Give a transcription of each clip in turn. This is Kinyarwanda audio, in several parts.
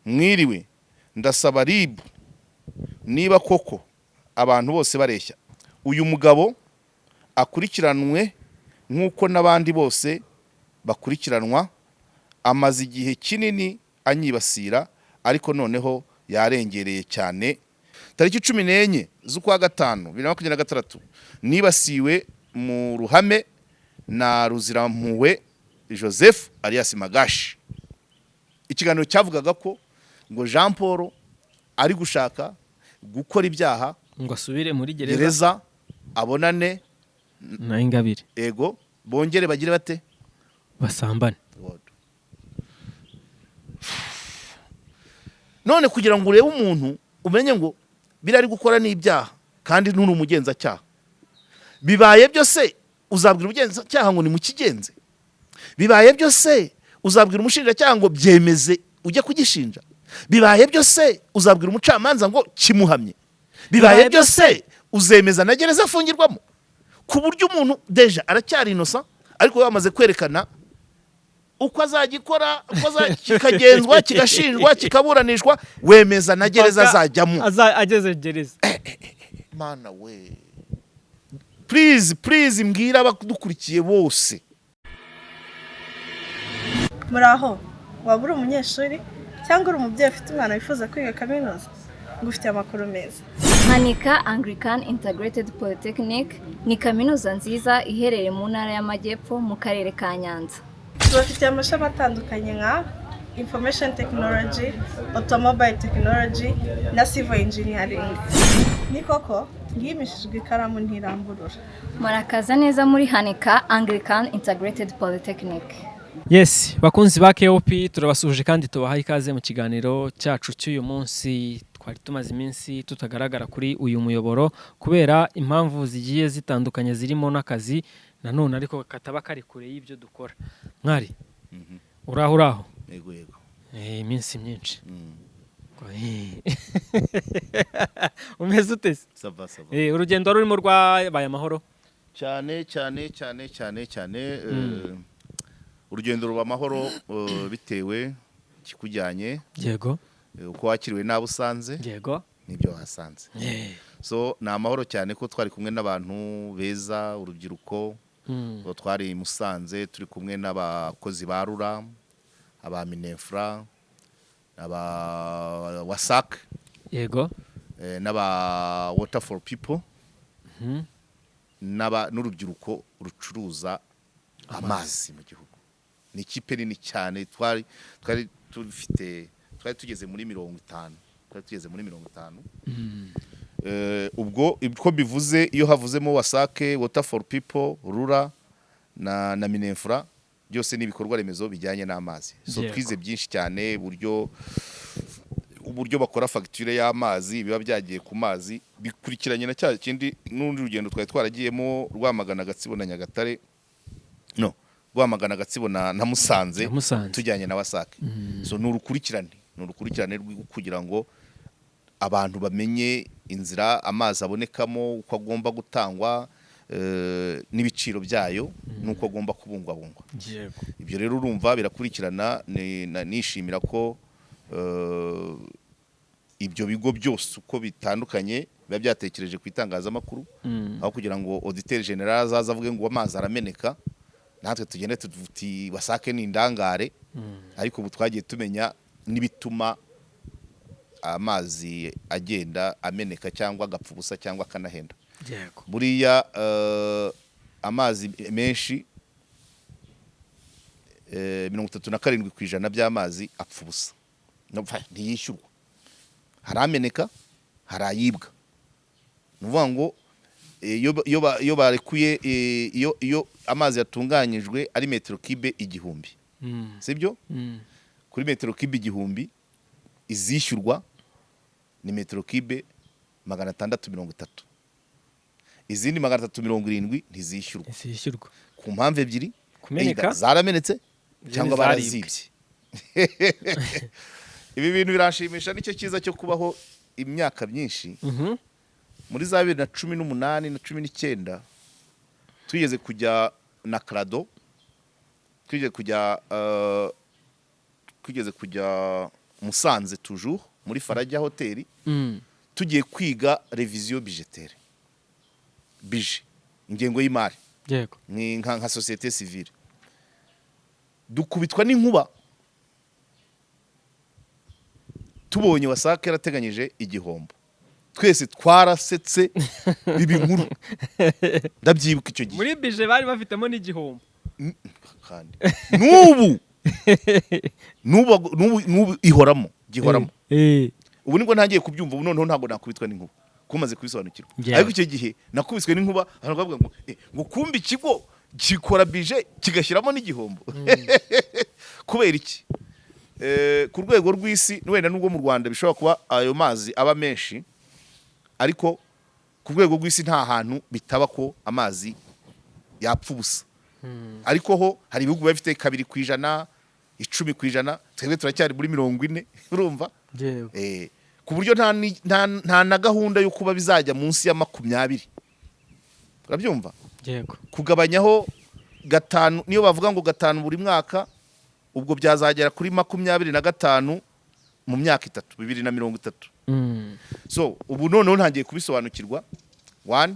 mwiriwe ndasaba RIB niba koko abantu bose bareshya uyu mugabo akurikiranwe nk'uko n'abandi bose bakurikiranwa, amaze igihe kinini anyibasira ariko noneho yarengereye cyane. Tariki 14 z'ukwa gatanu 2026 nibasiwe mu ruhame na Ruzirampuwe Joseph alias Magashi. Ikiganiro cyavugaga ko ngo Jean Paul ari gushaka gukora ibyaha ngo asubire muri gereza abonane na Ingabire, ego bongere bagire bate basambane. None kugira ngo urebe umuntu umenye ngo birari gukora n'ibyaha kandi nuri umugenza cyaha, bibaye byose uzabwira umugenza cyaha ngo ni mu kigenze, bibaye byose uzabwira umushinja cyaha ngo byemeze ujye kugishinja, bibaye byose uzabwira umucamanza ngo kimuhamye, bibaye byose uzemeza na gereza afungirwamo, ku buryo umuntu deja aracyari innocent ariko bamaze kwerekana uko azagikora, uko kikagenzwa, kigashinjwa, kikaburanishwa, wemeza na gereza azajyamo ageze gereza. Mana we, please mbwira abadukurikiye bose. Muraho, waba uri umunyeshuri cyangwa uri umubyeyi ufite umwana wifuza kwiga kaminuza, ngufitiye amakuru meza. Hanika Anglican Integrated Polytechnic ni kaminuza nziza iherereye mu ntara y'Amajyepfo mu karere ka Nyanza. Tubafitiye amashami atandukanye nka Information Technology, Automobile Technology na Civil Engineering. Ni koko ngimishijwe ikaramu ntiramburura. Murakaza neza muri Hanika Anglican Integrated Polytechnic. Yes, bakunzi ba KOP turabasuhuje kandi tubaha ikaze mu kiganiro cyacu cy'uyu munsi. Twari tumaze iminsi tutagaragara kuri uyu muyoboro kubera impamvu zigiye zitandukanye zirimo n'akazi, nanone ariko kataba kari kure y'ibyo dukora. Mwari uraho Yego iminsi myinshi umeze utese? Sava urugendo rurimo rwabaye amahoro cyane urugendo ruba amahoro bitewe kikujyanye, yego uko wakiriwe n'abo usanze, yego nibyo wasanze. So ni amahoro cyane ko twari kumwe n'abantu beza, urubyiruko twari Musanze, turi kumwe n'abakozi ba Rura, aba Minefra, aba Wasac, yego n'aba Water for People, n'urubyiruko rucuruza amazi mu gihugu. Ni ikipe nini cyane, twari tugeze muri 50. Ubwo uko bivuze, iyo havuzemo Wasac, Water for People, Rura na Minefra, byose ni ibikorwa remezo bijyanye n'amazi. So twize byinshi cyane, uburyo bakora facture y'amazi, biba byagiye ku mazi, bikurikiranye na cya kindi n'undi rugendo twari twaragiyemo Rwamagana, Gatsibo na Nyagatare, Rwamagana, Gatsibo na Musanze tujyanye na Wasac. So n'urukurikirane kugira ngo abantu bamenye inzira amazi abonekamo, uko agomba gutangwa, n'ibiciro byayo nuko agomba kubungwabungwa. Ibyo rero urumva birakurikirana. Nishimira ko ibyo bigo byose uko bitandukanye biba byatekereje ku itangazamakuru, aho kugira ngo auditeur general azaza avuge ngo amazi arameneka, natwe tugende tuvuti Wasac ni indangare, ariko ubu twagiye tumenya n'ibituma amazi agenda ameneka cyangwa agapfa ubusa cyangwa akanahenda. Buriya amazi menshi 37% by'amazi apfa ubusa, ntiyishyurwa, harameneka, harayibwa. Nuvuga ngo iyo barekuye, iyo amazi yatunganyijwe ari metero kibe 1000, sibyo? Kuri metero kibe 1000 izishyurwa ni metero kibe 630. Izindi 370 ntizishyurwa ku mpamvu ebyiri: kumeneka, zaramenetse cyangwa barazibye. Ibi bintu birashimisha, nicyo cyiza cyo kubaho imyaka myinshi. Muri za 2018 na 19 tugeze kujya na Crado, tugeze kujya Musanze toujours muri Farajya hoteli tugiye kwiga revision budgetaire bije ingengo y'imari yego ni nka société civile dukubitwa n'inkuba tubonye wasake yarateganyije igihombo twese twarasetse bibi nkuru ndabyibuka icyo gihe muri bije bari bafitemo n'igihombo kandi nubu ihoramo gihoramo ubu nibwo ntangiye kubyumva ubu noneho ntabwo nakubitwa n'inkuba kumaze kubisobanukirwa ariko icyo gihe nakubiswe n'inkuba abantu bavuga ngo kumbi ikigo gikora bije kigashyiramo n'igihombo kubera iki ku rwego rw'isi wenda nubwo mu Rwanda bishobora kuba ayo mazi aba menshi ariko ku rwego rw'isi nta hantu bitaba ko amazi yapfa ubusa ariko ho hari ibihugu bifite 2%, 10%, twebwe turacyari muri 40 urumva ku buryo nta na gahunda yo kuba bizajya munsi ya 20 urabyumva yego kugabanyaho 5 niyo bavuga ngo 5 buri mwaka ubwo byazagera kuri 25 mu myaka 3 2030 so ubu noneho ntangiye kubisobanukirwa one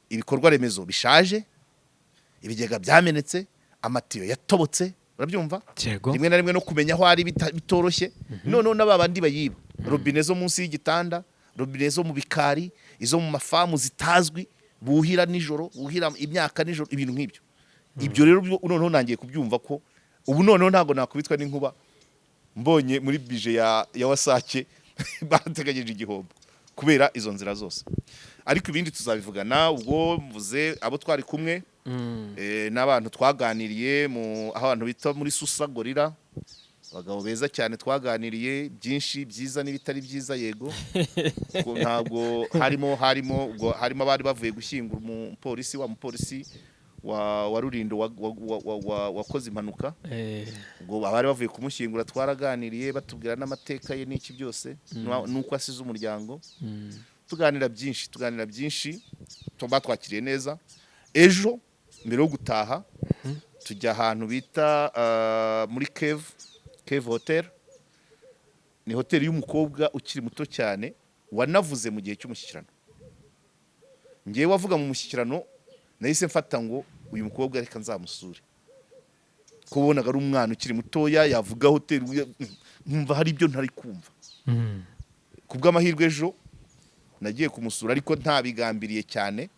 ibikorwa remezo bishaje ibigega byamenetse amatiyo yatobotse urabyumva rimwe na rimwe no kumenya aho ari bitoroshye noneho n'ababandi bayiba robine zo munsi y'igitanda robine zo mu bikari izo mu mafamu zitazwi buhira nijoro buhira imyaka nijoro ibintu nk'ibyo ibyo rero noneho nangiye kubyumva ko ubu noneho ntago nakubitwa n'inkuba mbonye muri bije ya wasake barateganyije igihombo kubera izo nzira zose ariko ibindi tuzabivugana ubwo mvuze abo twari kumwe n'abantu twaganiriye aho abantu bita muri Susa Gorilla abagabo beza cyane twaganiriye byinshi byiza n'ibitari byiza yego ntabwo harimo abari bavuye gushyingura umupolisi wa Rulindo wakoze impanuka ubwo abari bavuye kumushyingura twaraganiriye batubwira n'amateka ye n'iki byose nuko asize umuryango tuganira byinshi batwakiriye neza ejo mbere yo gutaha tujya ahantu bita muri Cave Hotel ni hoteli y'umukobwa ukiri muto cyane wanavuze mu gihe cy'umushyikirano ngiye wavuga mu mushyikirano nahise mfata ngo uyu mukobwa reka nzamusure kubonaga ari umwana ukiri mutoya yavuga hoteli nkumva hari ibyo ntari kumva kubw'amahirwe ejo nagiye kumusura ariko ntabigambiriye cyane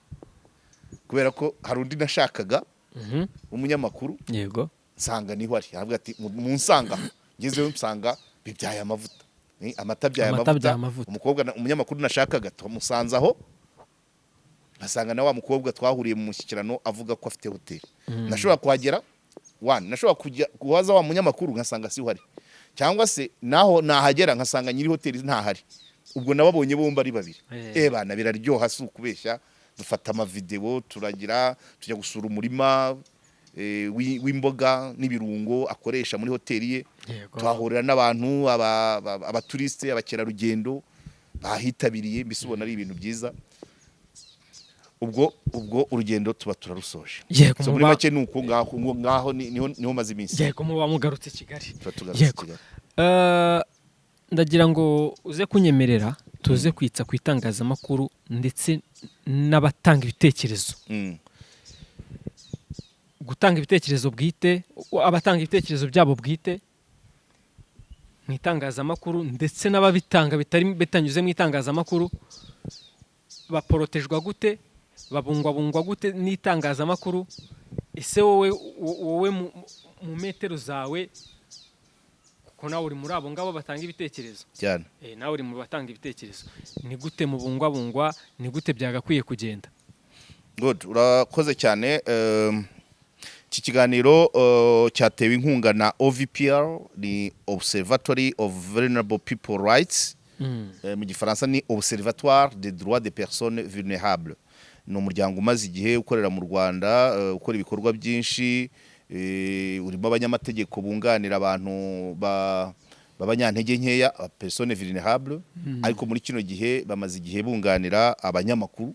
kubera ko hari undi nashakaga umunyamakuru yego nsanga niho ari aravuga ati munsanga ngezeyo nsanga bibyaye amavuta amata byaye amavuta umukobwa umunyamakuru nashakaga tumusanze aho asanga na wa mukobwa twahuriye mu mushyikirano avuga ko afite hoteli nashobora kuhagera nashobora kuhaza wa munyamakuru nkasanga si uhari cyangwa se naho nahagera nkasanga nyiri hoteli ntahari ubwo nababonye bomba ari babiri bana biraryoha si ukubeshya dufata amavideo tujya gusura umurima w'imboga n'ibirungo akoresha muri hoteli ye twahurira n'abantu abaturiste abakerarugendo bahitabiriye mbese ubona ari ibintu byiza ubwo urugendo tuba turarusoje so muri make nuko ngaho niho maze iminsi yego muba mugarutse Kigali ndagira ngo uze kunyemerera tuze kwitsa ku itangazamakuru ndetse n'abatanga ibitekerezo gutanga ibitekerezo bwite abatanga ibitekerezo byabo bwite mu itangazamakuru ndetse n'ababitanga bitanyuze mu itangazamakuru baporotejwa gute babungwabungwa gute n'itangazamakuru ese wowe mu metero zawe ko nawe uri muri abo ngabo batanga ibitekerezo cyane nawe uri mu batanga ibitekerezo ni gute mubungwabungwa ni gute byagakwiye kugenda good urakoze cyane iki kiganiro cyatewe inkunga na OVPR ni Observatory of Vulnerable People Rights mu gifaransa ni Observatoire des droits des personnes vulnérables ni umuryango umaze igihe ukorera mu Rwanda ukora ibikorwa byinshi urimo abanyamategeko bunganira abantu b'abanyantege nkeya personnes vulnérables ariko muri kino gihe bamaze igihe bunganira abanyamakuru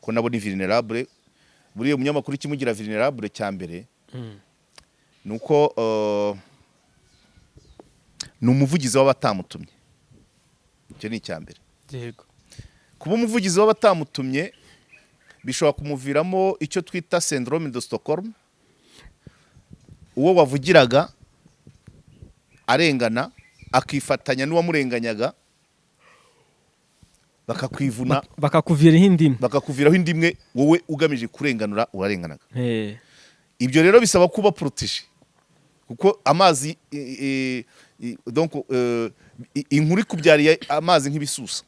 ko nabo ni vulnérable buriye umunyamakuru kimugira vulnérable cya mbere nuko ni umuvugizi w'abatamutumye. Icyo ni icyambere. yego Kuba umuvugizi w'abatamutumye bishobora kumuviramo icyo twita syndrome de Stockholm. Uwo wavugiraga arengana akifatanya n'uwamurenganyaga bakakwivuna bakakuviraho indimi bakakuviraho indimwe wowe ugamije kurenganura urarenganaga. Ibyo rero bisaba kuba protege kuko amazi donc inkuru ikubyariye amazi nk'ibisusa.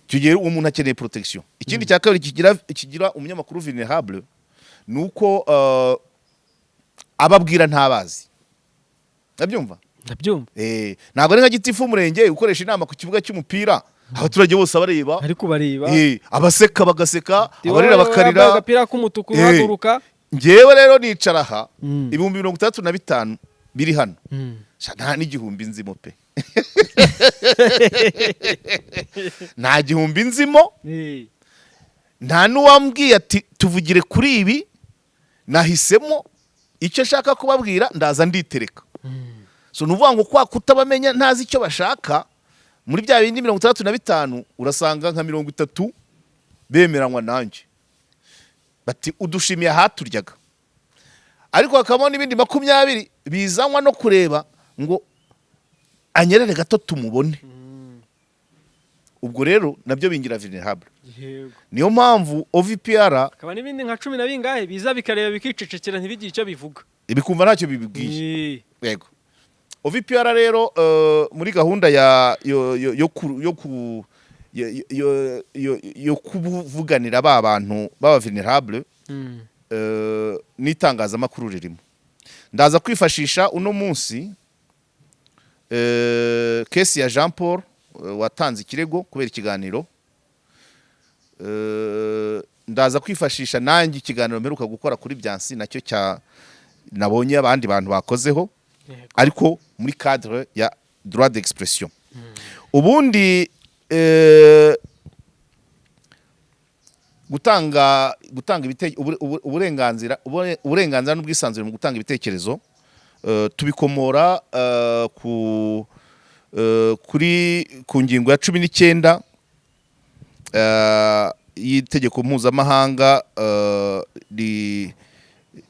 Icyo gihe uwo muntu akeneye protection. Ikindi cya kabiri kigira umunyamakuru vulnerable nuko ababwira ntabazi. Nabyumva ntabwo ari nka gitifu umurenge ukoresha inama ku kibuga cy'umupira abaturage bose abareba ariko bareba abaseka bagaseka abarira bakarira agapira k'umutuku baguruka. Ngewe rero nicara aha ibihumbi 35 biri hano nta n'igihumbi nzimo pe nta gihumbi nzimo nta n'uwambwiye ati tuvugire kuri ibi nahisemo icyo shaka kubabwira ndaza nditereka. So nuvuga ngo kwa kutabamenya ntazi icyo bashaka muri bya bindi 65 urasanga nka 30 bemeranywa nanjye bati udushimiye haturyaga, ariko hakabona ibindi 20 bizanwa no kureba ngo anyerere gato tumubone. Ubwo rero nabyo bingira vulnerable. Niyo mpamvu OVPR akaba n'ibindi nka 10 na bingahe biza bikareba bikicecekera ntibigire icyo bivuga bikumva ntacyo bibibwiye. Yego OVPR rero muri gahunda yo kuvuganira ba bantu baba vulnerable n'itangazamakuru ririmo. Ndaza kwifashisha uno munsi kesi ya Jean Paul watanze ikirego kubera ikiganiro. Ndaza kwifashisha nanjye ikiganiro mperuka gukora kuri Byansi nacyo nabonye abandi bantu bakozeho ariko muri cadre ya droit d'expression. Ubundi gutanga uburenganzira n'ubwisanzure mu gutanga ibitekerezo tubikomora ku ngingo ya 19 y'itegeko mpuzamahanga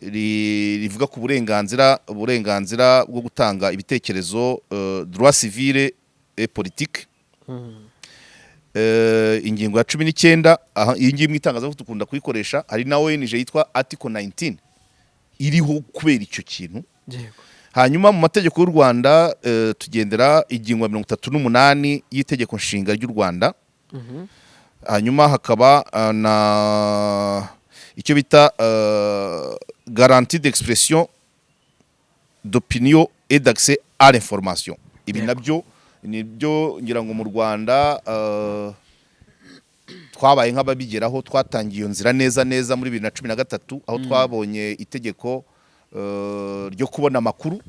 rivuga ku burenganzira bwo gutanga ibitekerezo, droit civile et politique. Ingingo ya 19 iyi ngiyi mu itangazamakuru dukunda kuyikoresha, hari na ONG yitwa article 19 iriho kubera icyo kintu. Hanyuma mu mategeko y'u Rwanda tugendera ingingo ya 38 y'itegeko nshinga ry'u Rwanda. Hanyuma hakaba na icyo bita garantie d'expression, d'opinion et d'accès à l'information. Ibi nabyo nibyo ngira ngo mu Rwanda twabaye nk'ababigeraho, twatangiye nzira neza muri 2013 aho twabonye itegeko ryo kubona amakuru.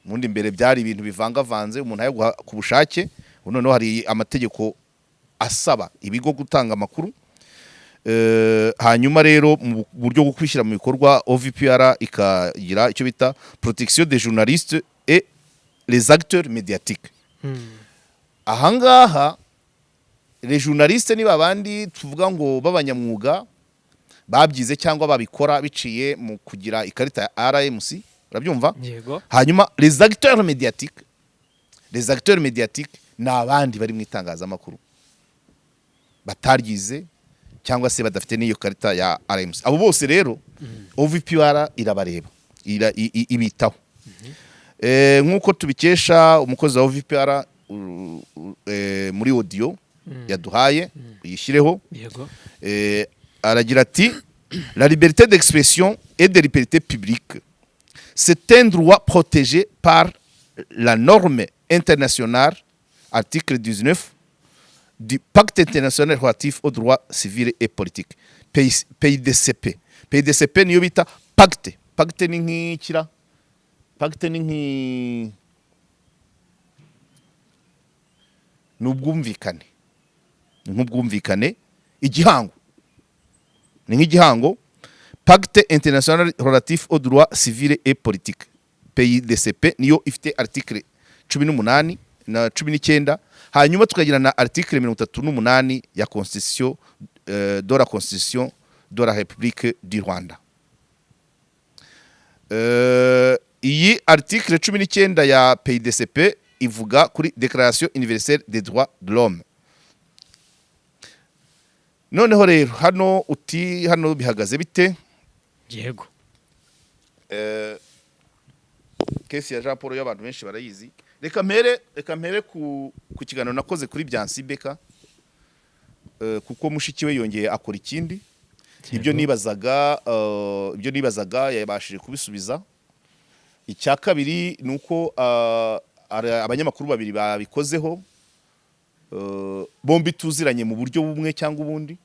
Mundi mbere byari ibintu bivangavanze umuntu ayo ku bushake, noneho hari amategeko asaba ibigo gutanga amakuru. Hanyuma rero mu buryo bwo kwishyira mu bikorwa OVPR ikagira icyo bita protection des journalistes et les acteurs médiatiques. Ahangaha les journalistes ni babandi tuvuga ngo babanyamwuga babyize cyangwa babikora biciye mu kugira ikarita ya RMC, urabyumva? Hanyuma les acteurs médiatiques ni abandi bari mu itangazamakuru bataryize cyangwa se badafite n'iyo karita ya RMC. Abo bose rero OVPR irabareba, ibitaho. Nk'uko tubikesha umukozi wa OVPR muri audio yaduhaye yishyireho, aragira ati la liberté d'expression et de liberté publique c'est un droit protégé par la norme internationale article 19 du pacte international relatif aux droits civils et politiques, PIDCP. PIDCP niyo bita pacte. Pacte ni nk'ikira, pacte ni n'ubwumvikane, nk'ubwumvikane, igihango ni nk'igihango. Pacte international relatif aux droits civils et politiques, PIDCP niyo ifite article 18 na 19, hanyuma tukagira na article 38 ya constitution de la constitution de la République du Rwanda. Iyi article 19 ya PIDCP ivuga kuri Déclaration universelle des droits de l'homme. Noneho rero hano bihagaze bite? yego Kesi ya Jean Paul y'abantu benshi barayizi. Reka mpere ku kiganiro nakoze kuri Byansi Beka, kuko mushiki we yongeye akora ikindi. Ibyo nibazaga yabashije kubisubiza. Icya kabiri nuko abanyamakuru babiri babikozeho, bombi tuziranye mu buryo bumwe cyangwa ubundi,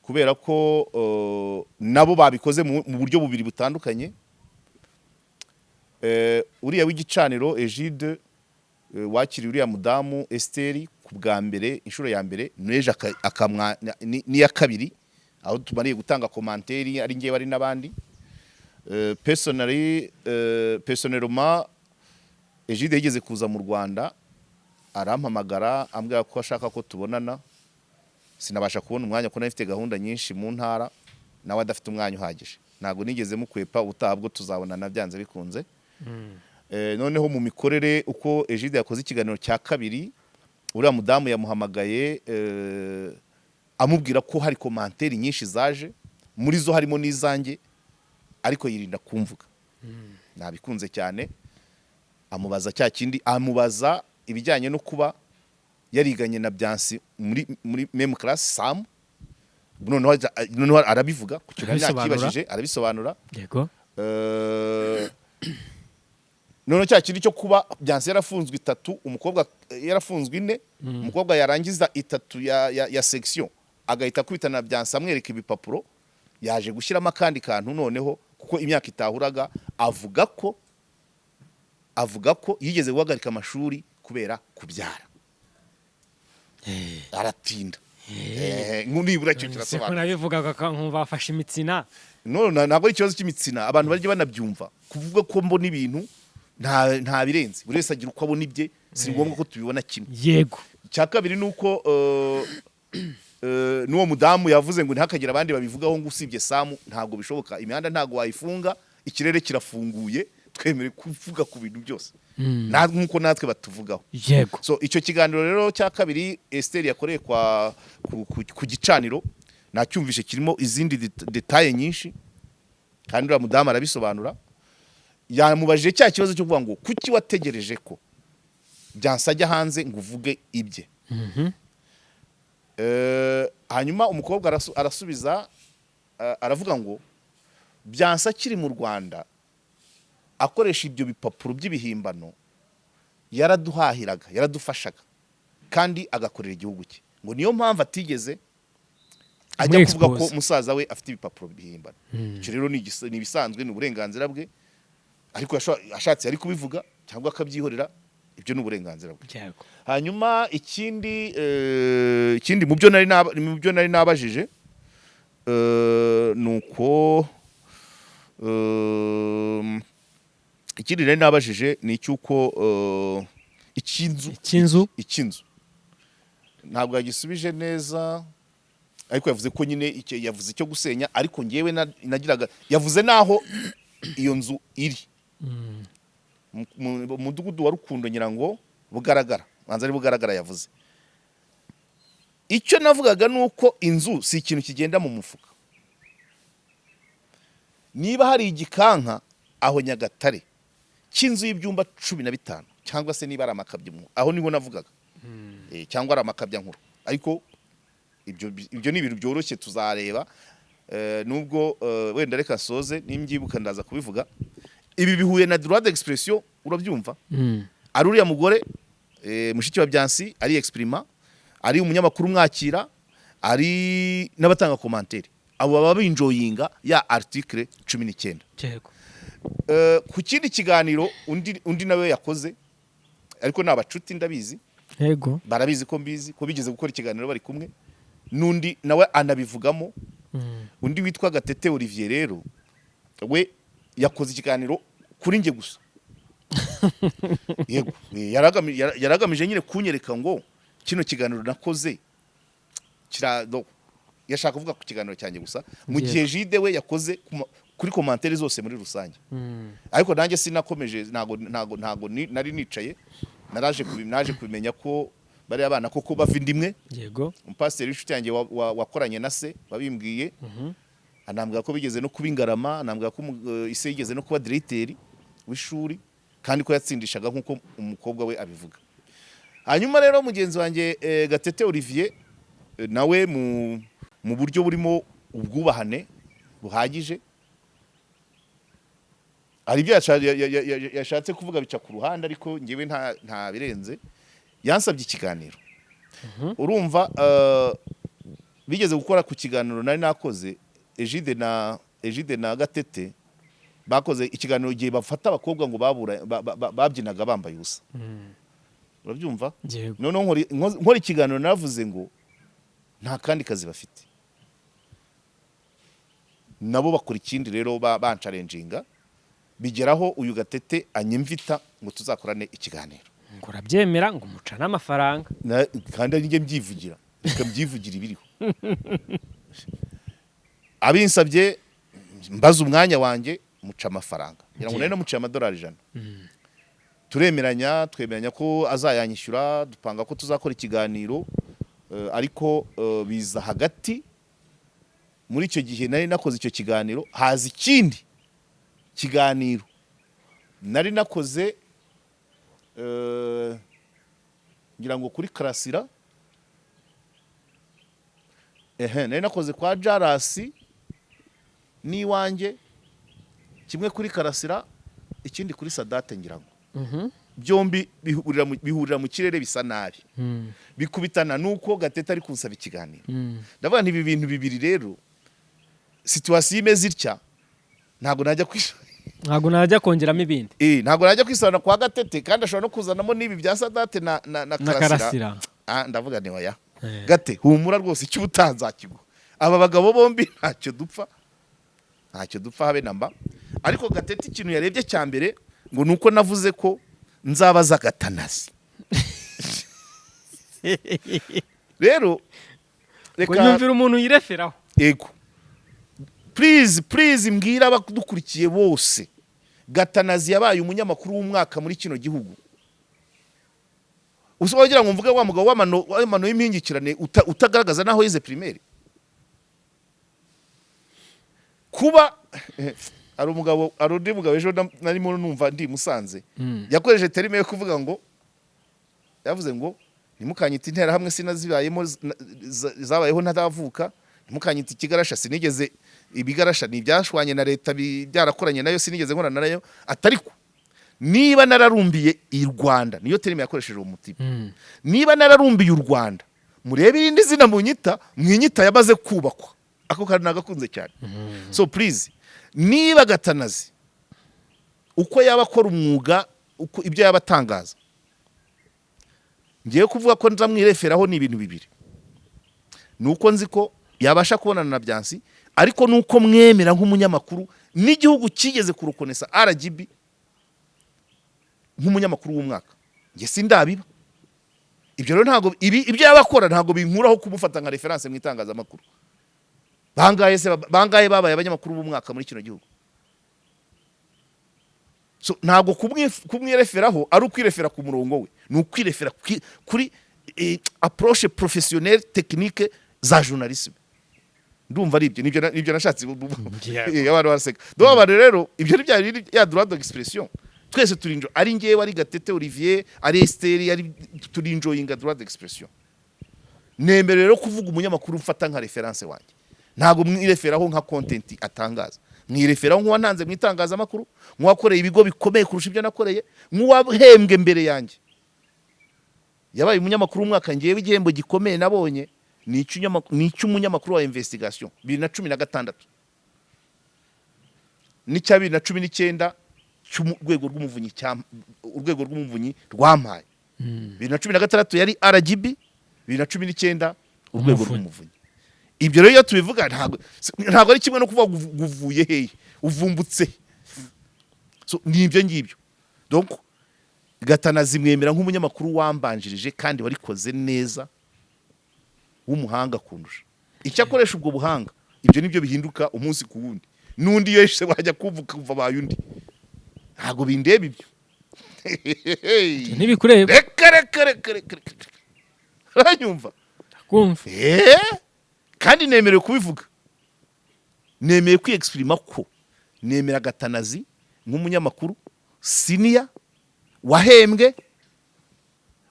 kubera ko nabo babikoze mu buryo bubiri butandukanye. Uriya w'igicaniro Egide wakiriye uriya mudamu Esteri ku bwa mbere, inshuro ya mbere, neje akamwa n'iya kabiri, aho tumariye gutanga komanteri ari ngewe ari n'abandi. Personnellement Egide yigeze kuza mu Rwanda, arampamagara ambwira ko ashaka ko tubonana. Sinabasha kubona umwanya ko nafite gahunda nyinshi mu ntara, nawe adafite umwanya uhagije. Ntago nigeze mukwepa, utahabwo tuzabonana byanze bikunze. Noneho mu mikorere uko Egide yakoze ikiganiro cya kabiri, uriya mudamu yamuhamagaye amubwira ko hari komanteri nyinshi zaje, muri zo harimo n'izanjye, ariko yirinda kumvuga. Nabikunze cyane. Amubaza cya kindi, amubaza ibijyanye no kuba yariganye na Byansi muri même classe Sam. Noneho arabivuga ku kintu yakibajije, arabisobanura. yego Noneho cya kindi cyo kuba Byansi yarafunzwe 3, umukobwa yarafunzwe 4, umukobwa yarangiza 3 ya section agahita kubitana Byansi amwereka ibipapuro, yaje gushyiramo akandi kantu noneho kuko imyaka itahuraga, avuga ko yigeze guhagarika amashuri kubera kubyara. Aratinda. Nibura cyo kirasobanura. siko nabivugaga nkumva afashe imitsina. Ntabwo ari ikibazo cy'imitsina, abantu barye banabyumva. Kuvuga ko mbona ibintu nta birenze, buri wese agira uko abona ibye, si ngombwa ko tubibona kimwe. yego Cya kabiri nuko n'uwo mudamu yavuze ngo ntihakagira abandi babivugaho ngo usibye Samu. Ntabwo bishoboka, imihanda ntabwo wayifunga, ikirere kirafunguye, twemere kuvuga ku bintu byose nkuko natwe batuvugaho. yego So icyo kiganiro rero cya kabiri Esther yakoreye ku gicaniro, nacyumvishe kirimo izindi detaye nyinshi, kandi uriya mudamu arabisobanura. Yamubajije cya kibazo cyo kuvuga ngo kuki wategereje ko Byansi ajya hanze ngo uvuge ibye. Hanyuma umukobwa arasubiza, aravuga ngo Byansi akiri mu Rwanda akoresha ibyo bipapuro by'ibihimbano, yaraduhahiraga, yaradufashaga, kandi agakorera igihugu cye, ngo niyo mpamvu atigeze ajya kuvuga ko musaza we afite ibipapuro bihimbano. Icyo rero ni ibisanzwe, ni uburenganzira bwe, ariko ashatse ari kubivuga cyangwa akabyihorera, ibyo ni uburenganzira bwe. Hanyuma ikindi mu byo nari nabajije nuko ikindi nari nabajije ni icyuko icyinzu ntabwo yagisubije neza, ariko yavuze ko nyine yavuze icyo gusenya, ariko ngewe nagiraga yavuze naho iyo nzu iri mu mudugudu wa Rukundo, nyirango Bugaragara, banza ari Bugaragara yavuze. Icyo navugaga nuko inzu si ikintu kigenda mu mufuka. Niba hari igikanka aho Nyagatare cy'inzu y'ibyumba 15 cyangwa se niba ari amakabya nkuru, aho niho navugaga, cyangwa ari amakabya nkuru, ariko ibyo ni ibintu byoroshye tuzareba. Nubwo wenda reka soze nimbyibuka ndaza kubivuga. Ibi bihuye na droit d'expression, urabyumva. Ari uriya mugore mushiki wa Byansi ari exprima, ari umunyamakuru mwakira, ari n'abatanga commentaire, abo baba binjoyinga ya article 19. Ku kindi kiganiro undi nawe yakoze, ariko n'abacuti ndabizi, yego barabizi ko mbizi ko bigeze gukora ikiganiro bari kumwe, nundi nawe anabivugamo. Undi witwa Gatete Olivier rero we yakoze ikiganiro kuri nge gusa, yego yaragamije nyine kunyereka ngo kino kiganiro nakoze yashaka kuvuga ku kiganiro cyanjye gusa mu gihe Jide we yakoze kuri commentaire zose muri rusange. Ariko nanjye sinakomeje ntago nari nicaye naje kubimenya ko bari abana koko bava indimwe. Yego. Umupasiteri w'inshuti yanjye wakoranye na se babimbwiye. Anambwira ko bigeze no kuba Ingarama, anambwira ko ise yigeze no kuba directeur w'ishuri kandi ko yatsindishaga nkuko umukobwa we abivuga. Hanyuma rero mugenzi wanjye Gatete Olivier nawe mu buryo burimo ubwubahane buhagije ari byo yashatse kuvuga bica ku ruhande, ariko ngewe nta birenze yansabye ikiganiro. Urumva bigeze gukora ku kiganiro nari nakoze Ejide na Gatete bakoze ikiganiro gihe bafata abakobwa ngo babyinaga bambaye ubusa. Urabyumva? Noneho nkora ikiganiro navuze ngo nta kandi kazi bafite, nabo bakora ikindi rero bancalenjinga bigeraho uyu Gatete anyimvita ngo tuzakorane ikiganiro. Ngo urabyemera ngo muca n'amafaranga kandi ari njye mbyivugira, reka mbyivugira ibiriho. Abinsabye mbaza umwanya wanjye muca amafaranga ngira ngo nari namuciye $100. Twemeranya ko azayanyishyura, dupanga ko tuzakora ikiganiro, ariko biza hagati muri icyo gihe nari nakoze icyo kiganiro haza ikindi kiganiro nari nakoze ngira ngo kuri Karasira, nari nakoze kwa Jarasi n'iwanjye, kimwe kuri Karasira ikindi kuri Sadate ngira ngo. Byombi bihurira mu kirere bisa nabi. Bikubitana nuko Gatete ari kunsaba ikiganiro. Ndavuga nti ibi bintu bibiri rero situation imeze itya ntago najya kongeramo ibindi. Ntago najya kwisana kwa Gatete kandi ashobora no kuzanamo nibi bya Sadate na Karasira. Ndavuga ni oya. Gate humura rwose icyo utanzakigwa. Aba bagabo bombi ntacyo dupfa habe namba. Ariko Gatete ikintu yarebye cya mbere ngo nuko navuze ko nzabaza Gatanazi. Rero reka nyumvira umuntu yireferaho. Yego. Please mbwira abadukurikiye bose, Gatanazi yabaye umunyamakuru w'umwaka muri kino gihugu. Usobagira ngo mvuge wa mugabo w'amano y'impingikirane utagaragaza naho yize primaire. Kuba undi mugabo ejo narimo numva ndi Musanze yakoresheje terime yo kuvuga ngo yavuze ngo nimukanyita intera hamwe sinazibayemo zabayeho ntadavuka, nimukanyita ikigarasha sinigeze ibigarasha ni byashwanye na leta byarakoranye nayo sinigeze nkora nayo. Atariko niba nararumbiye i Rwanda, niyo terime yakoresheje umutima. Niba nararumbiye u Rwanda, murebe irindi zina mwinyita yabaze kubakwa. Ako kandi nagakunze cyane. So please, niba Gatanazi uko yaba akora umwuga, uko ibyo yaba atangaza, ngiye kuvuga ko nzamwireferaho ni ibintu bibiri. Nuko nzi ko yabasha kubonana na Byansi, ariko nuko mwemera nk'umunyamakuru n'igihugu kigeze kurukonesa RGB nk'umunyamakuru w'umwaka. Nge sindabiba. Ibyo rero ntago ibyo yaba akora ntago binkuraho kumufata nka reference mu itangazamakuru. Bangaye babaye abanyamakuru b'umwaka muri kino gihugu. So ntago kumwireferaho ari ukwirefera ku murongo we, ni ukwirefera kuri approche professionnelle technique za journalisme. Ndumva ari ibyo nibyo nashatse abantu baseka. Doba rero ibyo byari ya droit d'expression. Twese turinjo ari ngewe ari Gatete Olivier ari Esther ari turinjoyinga droit d'expression. Nemere rero kuvuga umunyamakuru ufata nka reference wanjye. Ntago mwireferaho nka content atangaza. Mwireferaho nk'uwantanze mu itangazamakuru, nk'uwakoreye ibigo bikomeye kurusha ibyo nakoreye, nk'uwahembwe mbere yanjye. Yabaye umunyamakuru w'umwaka ngewe igihembo gikomeye nabonye ni icy'umunyamakuru wa investigation 2016. N'icya 2019 cy'urwego rw'umuvunyi rwampaye. 2016 yari RGB, 2019 urwego rw'umuvunyi. Ibyo rero iyo tubivuga ntago ari kimwe no kuvuga guvuye hehe uvumbutse. So nibyo ngibyo. donc Gatanazi mwemera nk'umunyamakuru wambanjirije kandi warikoze neza w'umuhanga kundusha. Icyo akoresha ubwo buhanga, ibyo nibyo bihinduka umunsi ku wundi. N'undi yese wajya kuva baye undi, ntago bindeba ibyo. ntibikureba reka uranyumva kumva kandi nemerewe kubivuga, nemeye kwiexprima ko nemera Gatanazi nk'umunyamakuru senior wahembwe,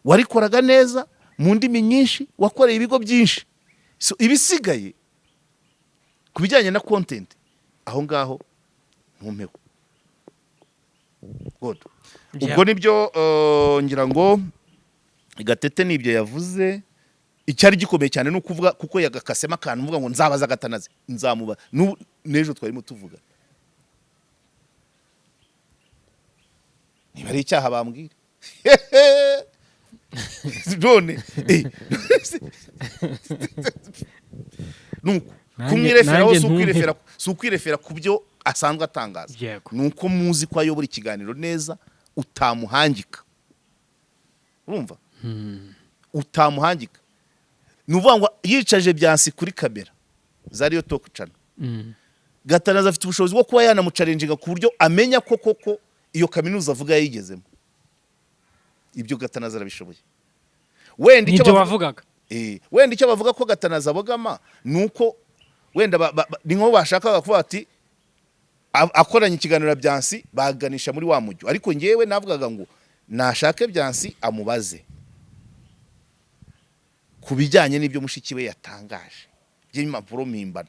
warikoraga neza mu ndimi nyinshi, wakoreye ibigo byinshi. So ibisigaye kubijyanye na content aho ngaho ntumpeho. God. Ubwo nibyo ngira ngo Gatete nibyo yavuze. Icyari gikomeye cyane no kuvuga kuko yagakasema akantu mvuga ngo nzabaza Gatanazi, nzamuba nejo twarimo tuvuga. Niba ari icyaha bambwira. None nuko kumwirefera si ukwirefera ku byo asanzwe atangaza. Nuko muzi ko ayobora ikiganiro neza, utamuhangika. Urumva? Utamuhangika. Nuvuga ngo yicaje byansi kuri kamera zariyo talk channel. Gatanazi afite ubushobozi bwo kuba yanamucalenjinga ku buryo amenya ko koko iyo kaminuza avuga yayigezemo. Ibyo Gatanazi arabishoboye. Wenda icyo bavugaga wenda icyo bavuga ko Gatanazi abogama nuko wenda ni nko bashakaga kuvuga ati akoranye ikiganiro byansi baganisha muri wa mujyo, ariko ngewe navugaga ngo nashake byansi amubaze kubijyanye n'ibyo mushiki we yatangaje by'impapuro mpimbano.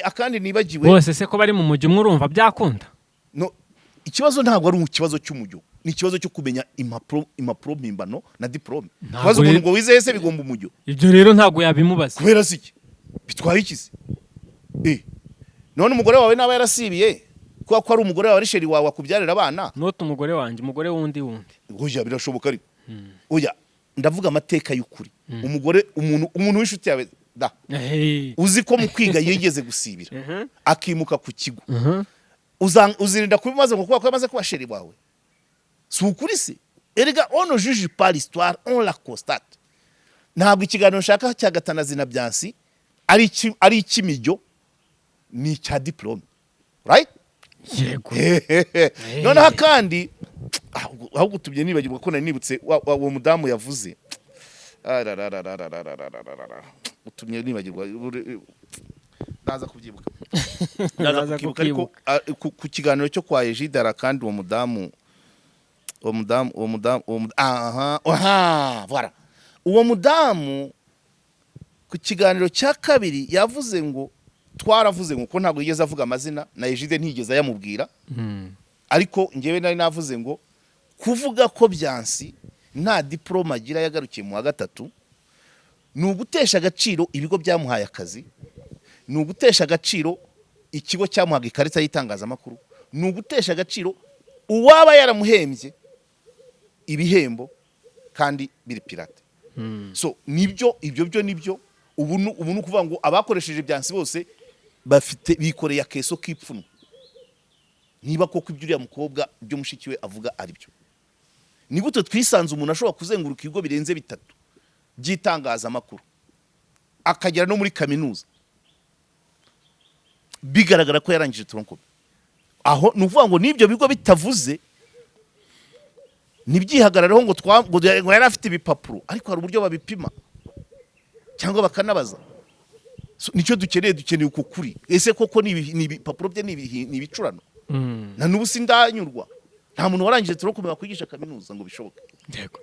Akandi nibagiwe bose se ko bari mu mujyo mwurumva byakunda. No, ikibazo ntabwo ari ikibazo cy'umujyo, ni ikibazo cyo kumenya impapuro mpimbano na diplome. Kwazo umuntu ngo wizeye se bigomba umujyo. Ibyo rero ntabwo yabimubaza. Kubera siki bitwaye ikizi. None umugore wawe naba yarasibiye kuko ari umugore wawe risheri wawe akubyarira abana. Note umugore wanjye, umugore wundi. Oya birashoboka ariko. Oya ndavuga amateka y'ukuri. Umugore umuntu w'inshuti yawe da. Uzi ko mu kwiga yigeze gusibira. Akimuka ku kigo. Uzirinda kubimaze ngo kuba kwamaze kuba sheri wawe. Si ukuri se. Erega on ne juge pas l'histoire, on la constate. Ntabwo ikiganiro nshaka cya Gatanazi na byansi ari ikimijyo, ni cya diplome. Right? Yego. Noneho kandi ahubwo tubye nibagirwa ko nari nibutse uwo mudamu yavuze. Utumye nibagirwa ndaza kubyibuka. Ndaza kubyibuka ariko ku kiganiro cyo kwa Ejidara kandi uwo mudamu voilà. Uwo mudamu ku kiganiro cya kabiri yavuze ngo twaravuze ngo ko ntabwo yigeze avuga amazina na Ejide ntigeze yamubwira. Ariko ngewe nari navuze ngo kuvuga ko byansi nta diploma agira yagarukiye mu wa gatatu ni ugutesha agaciro ibigo byamuhaye akazi, ni ugutesha agaciro ikigo cyamuhaga ikarita y'itangazamakuru, ni ugutesha agaciro uwaba yaramuhembye ibihembo kandi biri pirate. So nibyo ibyo nibyo ubu ni kuvuga ngo abakoresheje byansi bose bikoreye akeso k'ipfuno. Niba koko ibyo uriya mukobwa byo mushiki we avuga ari byo, ni gute twisanze umuntu ashobora kuzenguruka ibigo birenze 3 by'itangazamakuru akagera no muri kaminuza bigaragara ko yarangije tronkobe. Aho nuvuga ngo nibyo bigo bitavuze nibyihagararaho ngo yari afite ibipapuro, ariko hari uburyo babipima cyangwa bakanabaza. So nicyo dukeneye uko kuri. Ese koko ni ibipapuro bye ni ibicurano? Na nubu sindanyurwa. Nta muntu warangije tronkobe kwigisha kaminuza ngo bishoboke. Yego.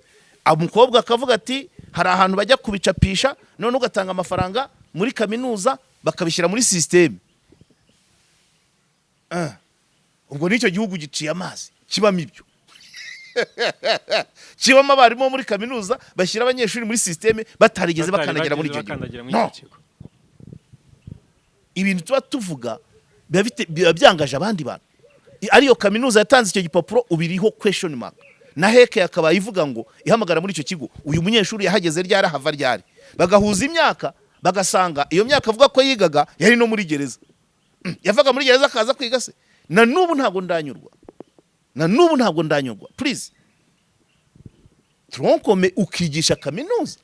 Umukobwa akavuga ati hari ahantu bajya kubicapisha none ugatanga amafaranga muri kaminuza bakabishyira muri system. Ubwo nicyo gihugu giciye amazi kibamo ibyo. Kibamo abarimo muri kaminuza bashyira abanyeshuri muri system batarigeze bakandagira muri icyo gihugu. Ibintu tuba tuvuga biba byangaje abandi bantu. Ariyo kaminuza yatanze icyo gipapuro ubiriho question mark. Na heke yakaba ivuga ngo ihamagara muri icyo kigo uyu munyeshuri yahageze ryari hava ryari, bagahuza imyaka bagasanga iyo myaka avuga ko yigaga yari no muri gereza. Yavaga muri gereza akaza kwiga se. Na nubu ntago ndanyurwa. na n'ubu ntabwo ndanyurwa please tronkome ukigisha kaminuza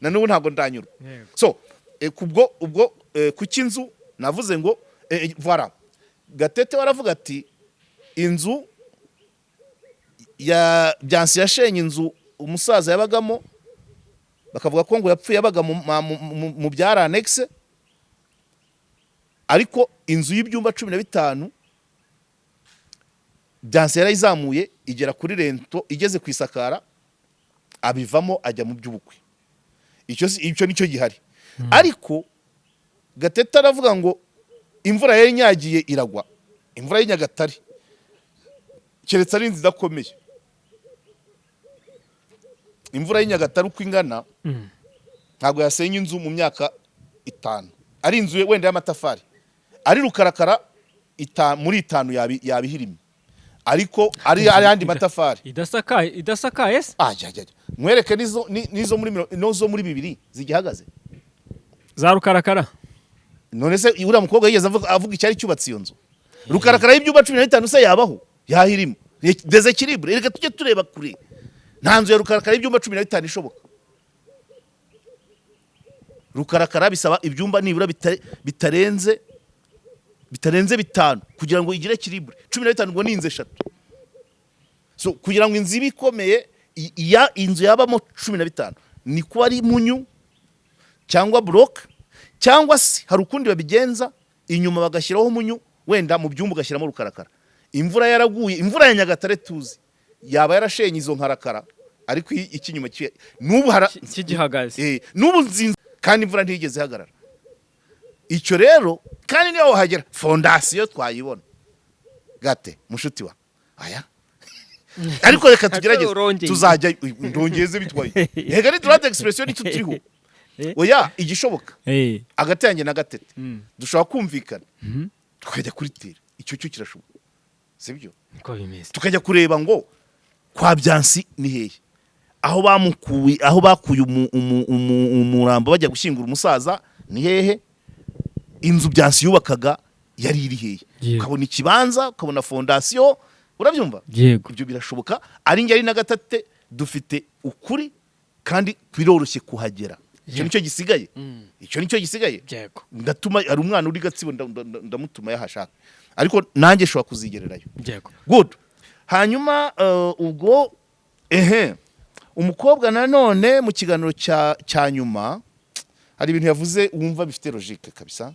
na n'ubu ntabwo ndanyurwa. So ubwo ku cy'inzu navuze ngo voilà Gatete waravuga ati inzu ya Byansi yashenye inzu umusaza yabagamo, bakavuga ko ngo yapfuye yabaga mu byara annexe, ariko inzu y'ibyumba 15 Byansi yarayizamuye igera kuri rento, igeze ku isakara abivamo ajya mu by'ubukwe. Icyo nicyo gihari. Ariko Gatete aravuga ngo imvura yari nyagiye iragwa, imvura y'Inyagatare, keretse ari inzu idakomeye. Imvura y'Inyagatare uko ingana ntabwo yasenye inzu mu myaka 5, ari inzu wenda y'amatafari, ari rukarakara muri 5 yabihirimye, ariko ari andi matafari idasakaye se. Mwereke nizo muri 2 zigihagaze za rukarakara. None se uriya mukobwa yigeze avuga icyari cyubatse iyo nzu? Rukarakara y'ibyumba 15 se yabaho yahirimo deséquilibre. Reka tujye tureba kure, nta nzu ya rukarakara y'ibyumba 15 ishoboka. Rukarakara bisaba ibyumba nibura bitarenze 5 kugira ngo igire équilibre. 15 ngo ni inzu 3. So kugira ngo inzu ibikomeye inzu yabamo 15 ni ko ari munyu cyangwa block, cyangwa se hari ukundi babigenza inyuma bagashyiraho munyu, wenda mu byumba ugashyiramo rukarakara. Imvura yaraguye, imvura ya Nyagatare tuzi yaba yarashenye izo nkarakara, ariko ikinyuma n'ubu kigihagaze n'ubu nzinze, kandi imvura ntigeze ihagarara. Icyo rero kandi niyo wahagera fondasiyo twayibona Gate mushuti wa aya ariko reka tugerageze tuzajya ndongeze bitwaye hega ni droit d'expression nicyo turiho. Oya igishoboka agati yanjye na Gatete dushobora kumvikana tukajya kuri tere, icyo kirashoboka sibyo? Niko bimeze. Tukajya kureba ngo kwa Byansi ni hehe, aho bakuye umurambo bajya gushyingura umusaza ni hehe, inzu Byansi yubakaga yari iri hehe, ukabona ikibanza, ukabona fondasiyo, urabyumva? Ibyo birashoboka. Ari njye ari na Gatete dufite ukuri kandi biroroshye kuhagera. Icyo nicyo gisigaye. Icyo nicyo gisigaye. Ndatuma ari umwana uri Gatsibo ndamutuma yahashaka, ariko nanjye shobora kuzigererayo. Good. Hanyuma ubwo umukobwa nanone mu kiganiro cya nyuma hari ibintu yavuze wumva bifite logique kabisa.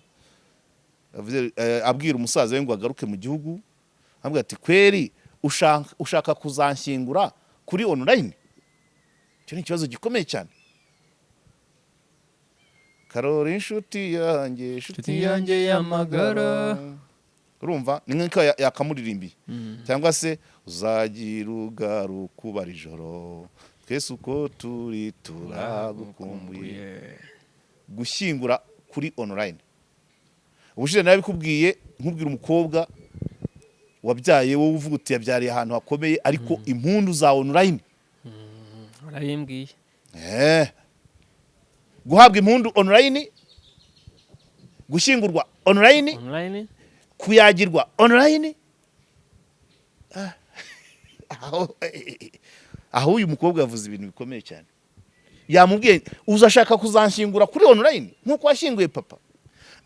Abwira umusaza we ngo agaruke mu gihugu, avuga ati kweri ushaka kuzanshyingura kuri online. Icyo ni ikibazo gikomeye cyane. Karori inshuti yanjye y'amagara, urumva ni nk'uko yakamuririmbiye. Cyangwa se uzagira ugaruka ubara ijoro twese uko turi turagukumbuye. Gushyingura kuri online, ubushize nabikubwiye nkubwira umukobwa wabyaye wowe uvuga uti yabyariye ahantu hakomeye, ariko impundu za online urayimbwiye. Guhabwa impundu online, gushyingurwa online, kuyagirwa online. Aho uyu mukobwa yavuze ibintu bikomeye cyane. Yamubwiye uzashaka kuzanshyingura kuri online nkuko washyinguye papa.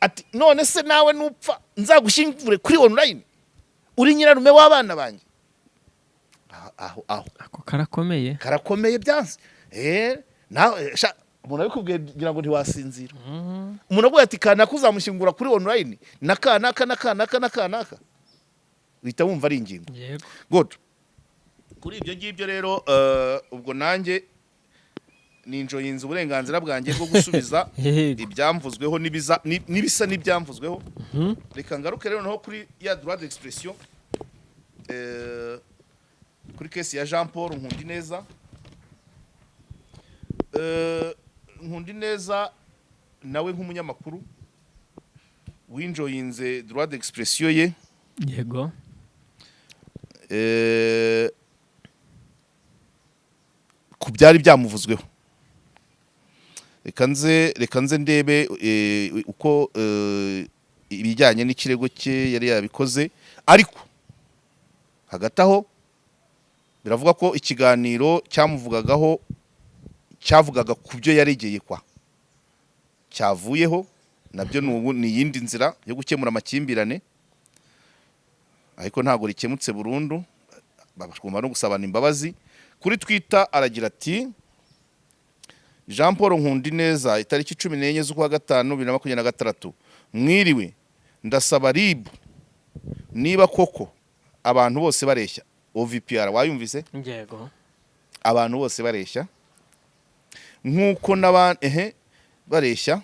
Ati none se nawe nupfa nzagushyingure kuri online, uri nyirarume w'abana banjye. Ako karakomeye Byansi. Nawe umuntu abikubwiye ngira ngo ntiwasinzira. Umuntu avuga ati kana kuzamushyingura kuri online nakanaka uhita wumva ari ingingo. Good. Kuri ibyo ngibyo rero ubwo nanjye ninjoyinze uburenganzira bwanjye bwo gusubiza ibyamvuzweho n'ibisa n'ibyamvuzweho. Reka ngaruke rero naho kuri ya droit d'expression kuri case ya Jean Paul Nkundineza nawe nk'umunyamakuru winjoyinze droit d'expression ye. Yego. Ku byari byamuvuzweho, reka nze ndebe uko ibijyanye n'ikirego cye yari yabikoze, ariko hagati aho biravuga ko ikiganiro cyavugaga ku byo yaregeye cyavuyeho, nabyo ni iyindi nzira yo gukemura amakimbirane, ariko ntabwo rikemutse burundu, bagomba no gusabana imbabazi. Kuri Twitter aragira ati Jean Paul Nkundineza, itariki 14 z'ukwa gatanu 2026, mwiriwe, ndasaba RIB niba koko abantu bose bareshya OVPR, wayumvise? Yego. Abantu bose bareshya nkuko n'abandi bareshya,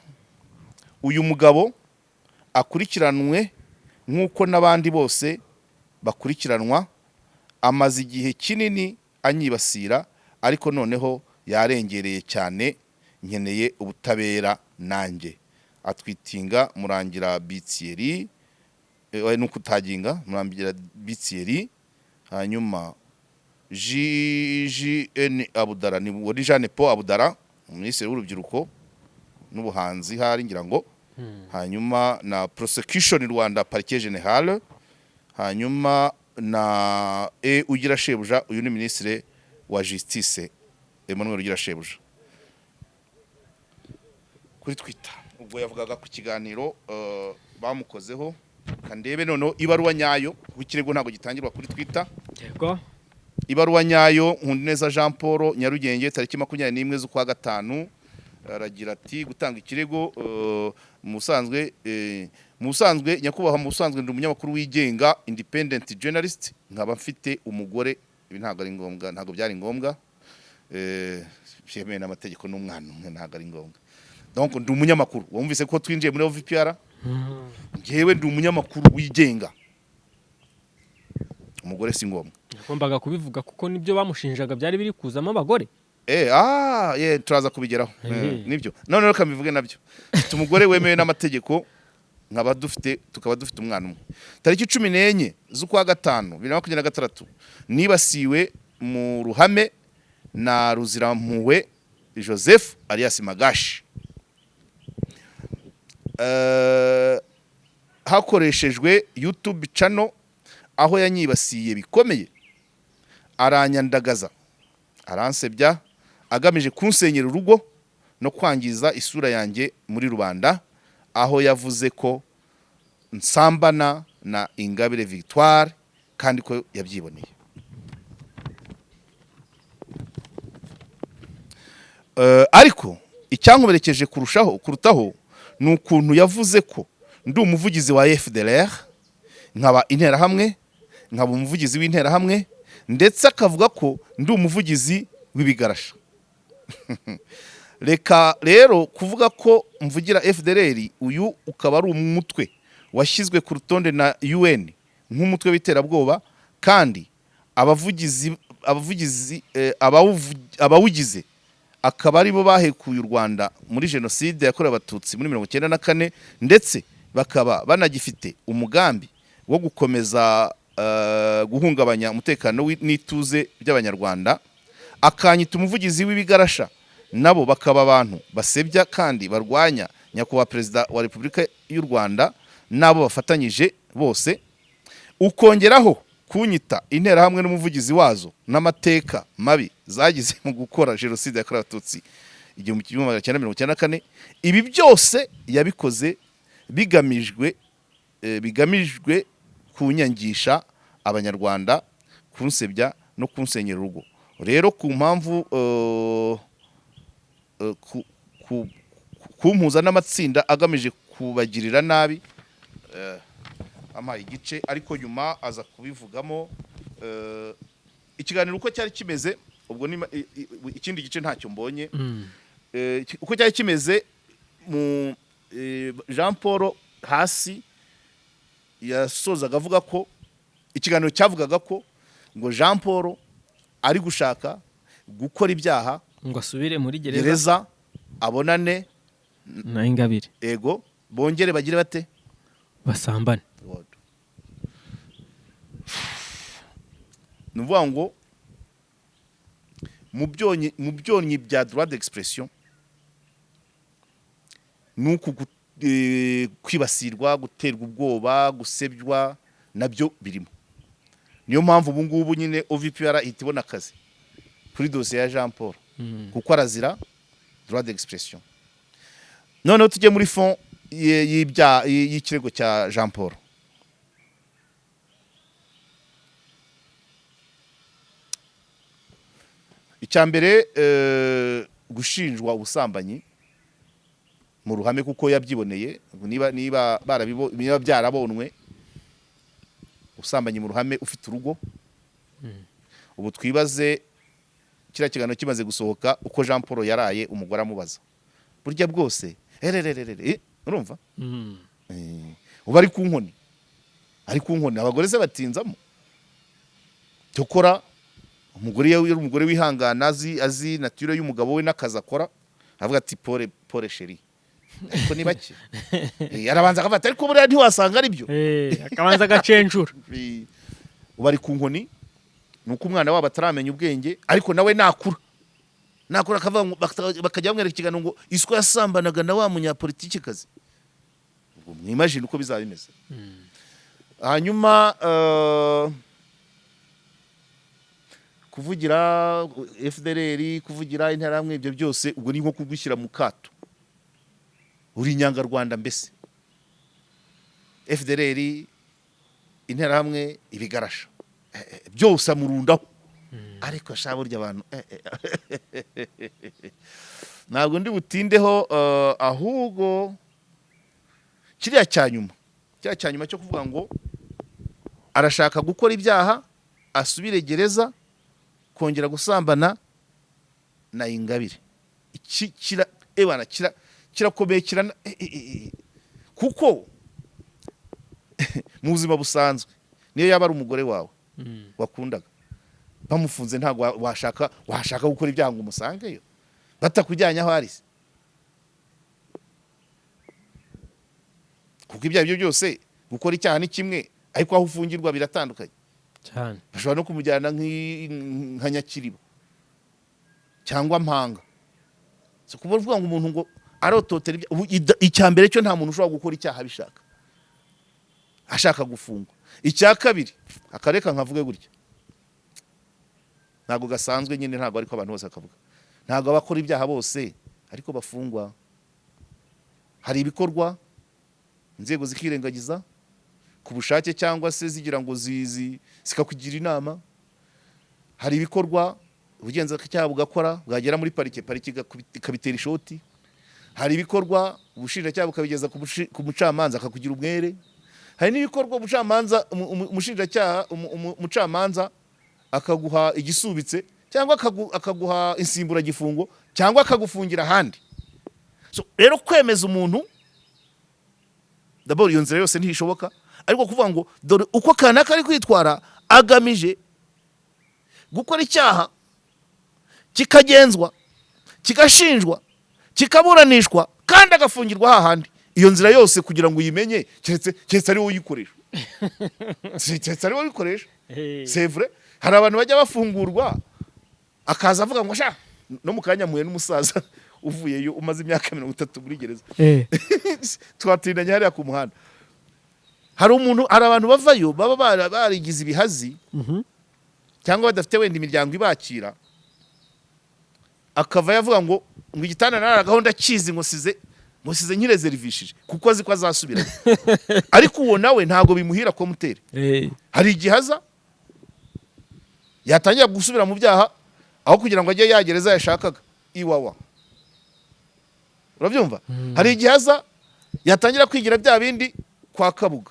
uyu mugabo akurikiranwe nkuko n'abandi bose bakurikiranwa, amaze igihe kinini anyibasira, ariko noneho yarengereye cyane, nkeneye ubutabera nanjye. Atwitinga Murangira Bitieri, nuko utaginga Murangira Bitieri, hanyuma JN Abudara, ni wari Jean Paul Abudara, Minisitiri w'Urubyiruko n'Ubuhanzi hari ngira ngo, hanyuma na Prosecution Rwanda Parquet General, hanyuma na Ugira Shebuja, uyu ni Minisitiri wa Justice Emmanuel Ugira Shebuja. Kuri Twitter ubwo yavugaga ku kiganiro bamukozeho, kandebe noneho ibaruwa nyayo, w'ikirego ntago gitangirwa kuri Twitter. Yego. Ibaruwa nyayo Nkundineza Jean Paul, Nyarugenge, tariki 21 z'ukwa gatanu, aragira ati gutanga ikirego musanzwe nyakubahwa, musanzwe ndi umunyamakuru wigenga independent journalist, nkaba mfite umugore, ibi ntago ari ngombwa, ntago byari ngombwa, byemeye n'amategeko n'umwana umwe, ntago ari ngombwa. Donc ndi umunyamakuru, wumvise ko twinjiye muri OVPR, ngewe ndi umunyamakuru wigenga, umugore si ngombwa. Ngombaga kubivuga kuko nibyo bamushinjaga byari biri kuzamo abagore. Turaza kubigeraho. Nibyo. None reka mbivuge nabyo. Umugore wemewe n'amategeko, tukaba dufite umwana umwe. Tariki 14 z'ukwa gatanu 2026, nibasiwe mu ruhame na Ruzirampuhwe Joseph alias Magashi. Hakoreshejwe YouTube channel, aho yanyibasiye bikomeye, aranyandagaza, aransebya, agamije kunsenyera urugo no kwangiza isura yanjye muri rubanda, aho yavuze ko nsambana na Ingabire Victoire kandi ko yabyiboneye. Ariko icyankomerekeje kurutaho ni ukuntu yavuze ko ndi umuvugizi wa FDLR, nkaba interahamwe, nkaba umuvugizi w'interahamwe, ndetse akavuga ko ndi umuvugizi w'ibigarasha. Reka rero kuvuga ko mvugira FDLR, uyu ukaba ari umutwe washyizwe ku rutonde na UN nk'umutwe w'iterabwoba, kandi abawugize akaba ari bo bahekuye u Rwanda muri jenoside yakorewe abatutsi muri 1994, ndetse bakaba banagifite umugambi wo gukomeza guhungabanya umutekano n'ituze by'abanyarwanda, akanyita umuvugizi w'ibigarasha. Nabo bakaba abantu basebya kandi barwanya nyakubahwa Perezida wa Repubulika y'u Rwanda nabo bafatanyije bose, ukongeraho kunyita interahamwe n'umuvugizi wazo n'amateka mabi zagize mu gukora jenoside yakorewe abatutsi 1994. Ibi byose yabikoze bigamijwe kunyangisha abanyarwanda, kunsebya no kunsenyera urugo. Rero ku mpamvu kumpuza n'amatsinda agamije kubagirira nabi, amaye igice, ariko nyuma aza kubivugamo. Ikiganiro uko cyari kimeze, ubwo ikindi gice ntacyo mbonye. Uko cyari kimeze mu Jean Paul hasi yasozaga avuga ko ikiganiro cyavugaga ko ngo Jean Paul ari gushaka gukora ibyaha ngo asubire muri gereza abonane na Ingabire, ego bongere bagire bate, basambane. Nuvuga ngo mu byonyi bya droit d'expression nuko kwibasirwa, guterwa ubwoba, gusebywa, nabyo birimo. Niyo mpamvu ubu ngubu nyine OVPR ihita ibona akazi kuri dosiye ya Jean Paul kuko arazira droit d'expression. Noneho tujye muri fond y'ikirego cya Jean Paul. Icyambere gushinjwa ubusambanyi mu ruhame kuko yabyiboneye, niba byarabonwe ubusambanyi mu ruhame ufite urugo. Ubu twibaze kiriya kiganiro kimaze gusohoka uko Jean Paul yaraye umugore amubaza burya bwose urumva ubu ari ku nkoni abagore se batinzamo cyokora umugore wihangana azi nature y'umugabo we n'akazi akora avuga ati pole chérie ariko ni bake arabanza akafata ariko buriya ntiwasanga ari byo akabanza agacenjura. ubu ari ku nkoni nuko umwana wabo ataramenya ubwenge ariko nawe nakura bakajya bamwereka ikiganiro ngo iswa yasambanaga na wa munyapolitiki kazi. ubwo mwimagine uko bizaba bimeze. Hanyuma kuvugira FDLR, kuvugira interahamwe, ibyo byose ubwo ni nko kugushyira mu kato. Uri inyangarwanda mbese. FDLR, interahamwe, ibigarasha byose amurundaho. Ariko shaburya abantu ntabwo ndi butindeho, ahubwo kiriya cyanyuma cyo kuvuga ngo arashaka gukora ibyaha asubire gereza kongera gusambana na Ingabire. Kirakomeye kuko mu buzima busanzwe niyo yaba ari umugore wawe wakundaga bamufunze ntago washaka gukora ibyaha ngo umusangeyo batakujyanye aho ari. Kuko ibyaha byo byose gukora icyaha ni kimwe ariko aho ufungirwa biratandukanye cyane. bashobora no kumujyana nka Nyakiriba cyangwa Mpanga. So kuvuga ngo umuntu ngo arototera icyambere cyo nta muntu ushobora gukora icyaha bishaka ashaka gufungwa. Icya kabiri akareka nkavuge gutya ntago gasanzwe nyine, ntago ariko abantu bose akavuga, ntago abakora ibyaha bose ariko bafungwa. Hari ibikorwa inzego zikirengagiza ku bushake cyangwa se zigira ngo zikakugira inama. Hari ibikorwa ubugenzacyaha bugakora bwagera muri parike ikabitera ishoti. Hari ibikorwa ubushinjacyaha bukabigeza ku mucamanza akakugira umwere. Hari n'ibikorwa umucamanza akaguha igisubitse cyangwa akaguha insimburagifungo cyangwa akagufungira ahandi. So rero kwemeza umuntu d'abord iyo nzira yose ntishoboka, ariko kuvuga ngo dore uko kanaka ari kwitwara agamije gukora icyaha kikagenzwa kigashinjwa kikaburanishwa kandi agafungirwa hahandi. Iyo nzira yose kugira ngo uyimenye keretse ari wowe uyikoresha. C'est vrai. Hari abantu bajya bafungurwa akaza avuga ngo sha no mukanya muye n'umusaza uvuyeyo umaze imyaka 30 muri gereza twatindanye hariya ku muhanda. Hari abantu bavayo baba barigize ibihazi cyangwa badafite wenda imiryango ibakira, akava yavuga ngo igitanda nara gahunda kizi ngo size nkirezervishije kuko azi ko azasubira. Ariko uwo nawe ntago bimuhira ko mutere. Hari igihaza yatangira gusubira mu byaha aho kugira ngo ajye yagereza yashakaga iwawa. Urabyumva? Hari igihaza yatangira kwigira bya bindi kwa Kabuga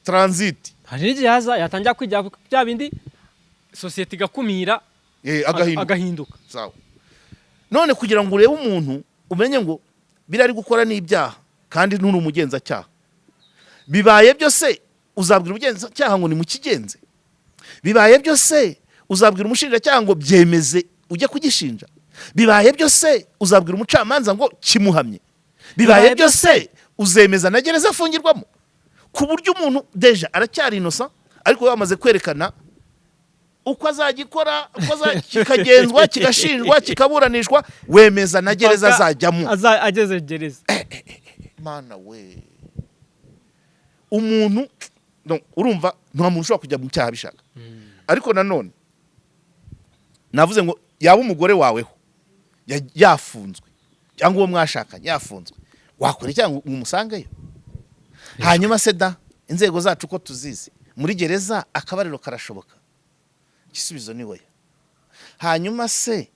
transit. Hari igihaza yatangira kwigira bya bindi society gakumira agahinduka. Sawa. None kugira ngo urebe umuntu umenye ngo birari gukora n'ibyaha kandi nturi umugenzacyaha, bibaye byose uzabwira umugenzacyaha ngo ni mu kigenze? Bibaye byose uzabwira umushinjacyaha ngo byemeze ujye kugishinja? Bibaye byose uzabwira umucamanza ngo kimuhamye? Bibaye byose uzemeza na gereza afungirwamo? Ku buryo umuntu deja aracyari innocent ariko yamaze kwerekana uko azagikora, kikagenzwa, kigashinjwa, kikaburanishwa, wemeza na gereza azajyamo ageze gereza. mana we umuntu urumva nta muntu ushobora kujya mu cyaha bishaka ariko nanone navuze ngo yaba umugore waweho yafunzwe cyangwa uwo mwashakanye yafunzwe wakora cyangwa umusangeyo hanyuma se da inzego zacu ko tuzizi muri gereza akabariro karashoboka igisubizo ni oya hanyuma se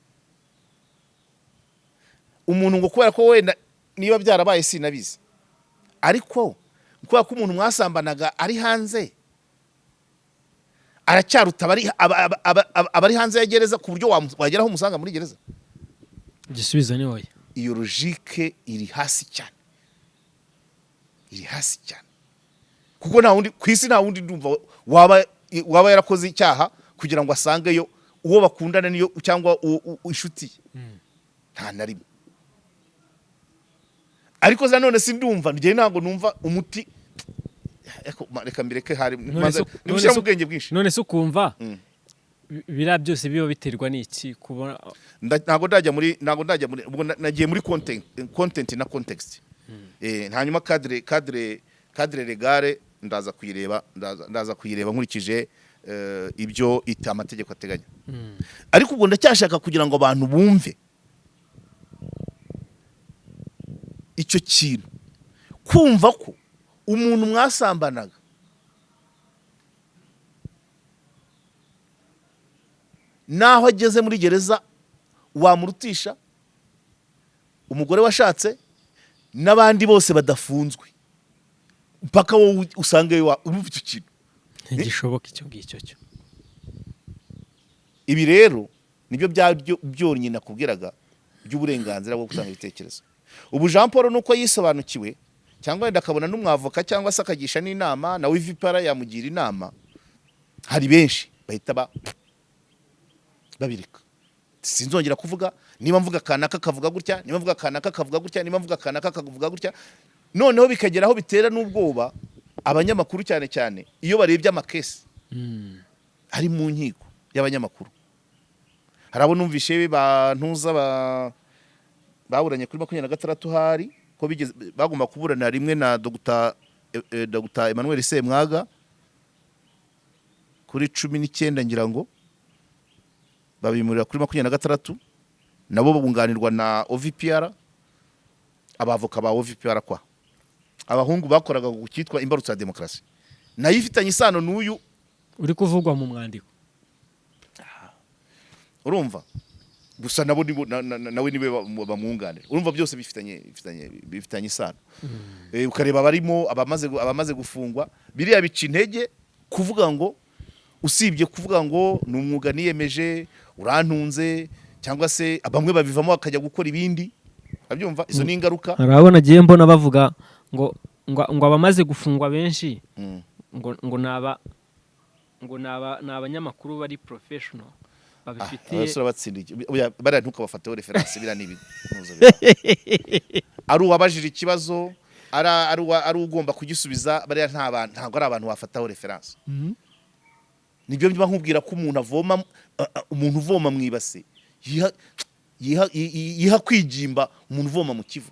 umuntu ngo kubera ko wenda niba byarabaye sinabizi ariko kubera ko umuntu mwasambanaga ari hanze aracyaruta abari hanze ya gereza ku buryo wageraho umusanga muri gereza igisubizo ni oya iyo logique iri hasi cyane kuko nta wundi ku isi nta wundi ndumva waba yarakoze icyaha kugira ngo asangeyo uwo bakundana niyo cyangwa inshuti nta na rimwe ariko za none sindumva ngiye ntago numva umuti reka mbireke hari nimushyira mu bwenge bwinshi none se ukumva bira byose biba biterwa n'iki kubona ntago ndajya muri nagiye muri content na context hanyuma cadre legale ndaza kuyireba nkurikije ibyo amategeko ateganya ariko ubwo ndacyashaka kugira ngo abantu bumve icyo kintu kumva ko umuntu mwasambanaga naho ageze muri gereza wamurutisha umugore washatse n'abandi bose badafunzwe mpaka wowe usange urumva icyo kintu ntigishoboka icyo ngicyo cyo ibi rero nibyo byonyine nakubwiraga by'uburenganzira bwo gutanga ibitekerezo ubu Jean Paul nuko yisobanukiwe cyangwa wenda akabona n'umwavoka cyangwa se akagisha n'inama na wivipara yamugira inama hari benshi bahita babireka sinzongera kuvuga niba mvuga kanaka kavuga gutya niba mvuga kanaka kavuga gutya niba mvuga kanaka kavuga gutya noneho bikageraho bitera n'ubwoba abanyamakuru cyane cyane iyo barebye amakesi ari mu nkiko y'abanyamakuru harabo numvishe bantuza baburanye kuri 26 hari ko bagomba kuburana rimwe na Dr Emmanuel Semwaga kuri 19 ngira ngo babimurira kuri 26 nabo bunganirwa na OVPR abavoka ba OVPR kwa abahungu bakoraga gukitwa imbarutso ya demokrasi nayo ifitanye isano n'uyu uri kuvugwa mu mwandiko urumva gusa nabo nawe nibe bamwunganira urumva byose bifitanye isano ukareba barimo abamaze gufungwa biriya bica intege kuvuga ngo usibye kuvuga ngo ni umwuga niyemeje urantunze cyangwa se bamwe babivamo bakajya gukora ibindi abyumva izo ni ingaruka arabona giye mbona bavuga ngo abamaze gufungwa benshi ngo n'abanyamakuru bari professional babifitiye bara ntukabafataho reference bira nibi ari uwabajije ikibazo ari ugomba kugisubiza bariya ntabwo ari abantu wafataho reference nibyo mba nkubwira ko umuntu uvoma mwibase yiha kwigimba umuntu uvoma mu kivu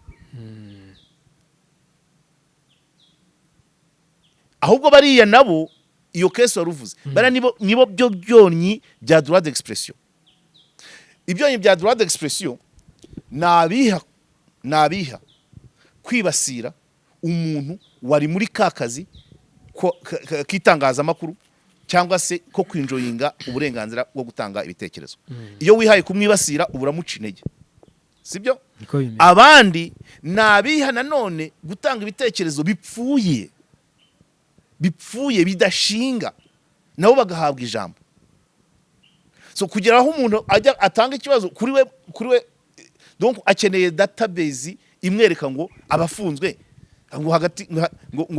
ahubwo bariya nabo iyo case waruvuze bara nibo byo byonyi bya droit d'expression ibyonyi bya droit d'expression nabiha kwibasira umuntu wari muri kakazi kitangazamakuru cyangwa se ko kwinjoyinga uburenganzira bwo gutanga ibitekerezo iyo wihaye kumwibasira uburamuca intege sibyo abandi nabiha nanone gutanga ibitekerezo bipfuye bidashinga nabo bagahabwa ijambo so kugira aho umuntu ajya atanga ikibazo kuri we donc akeneye database imwereka ngo abafunzwe ngo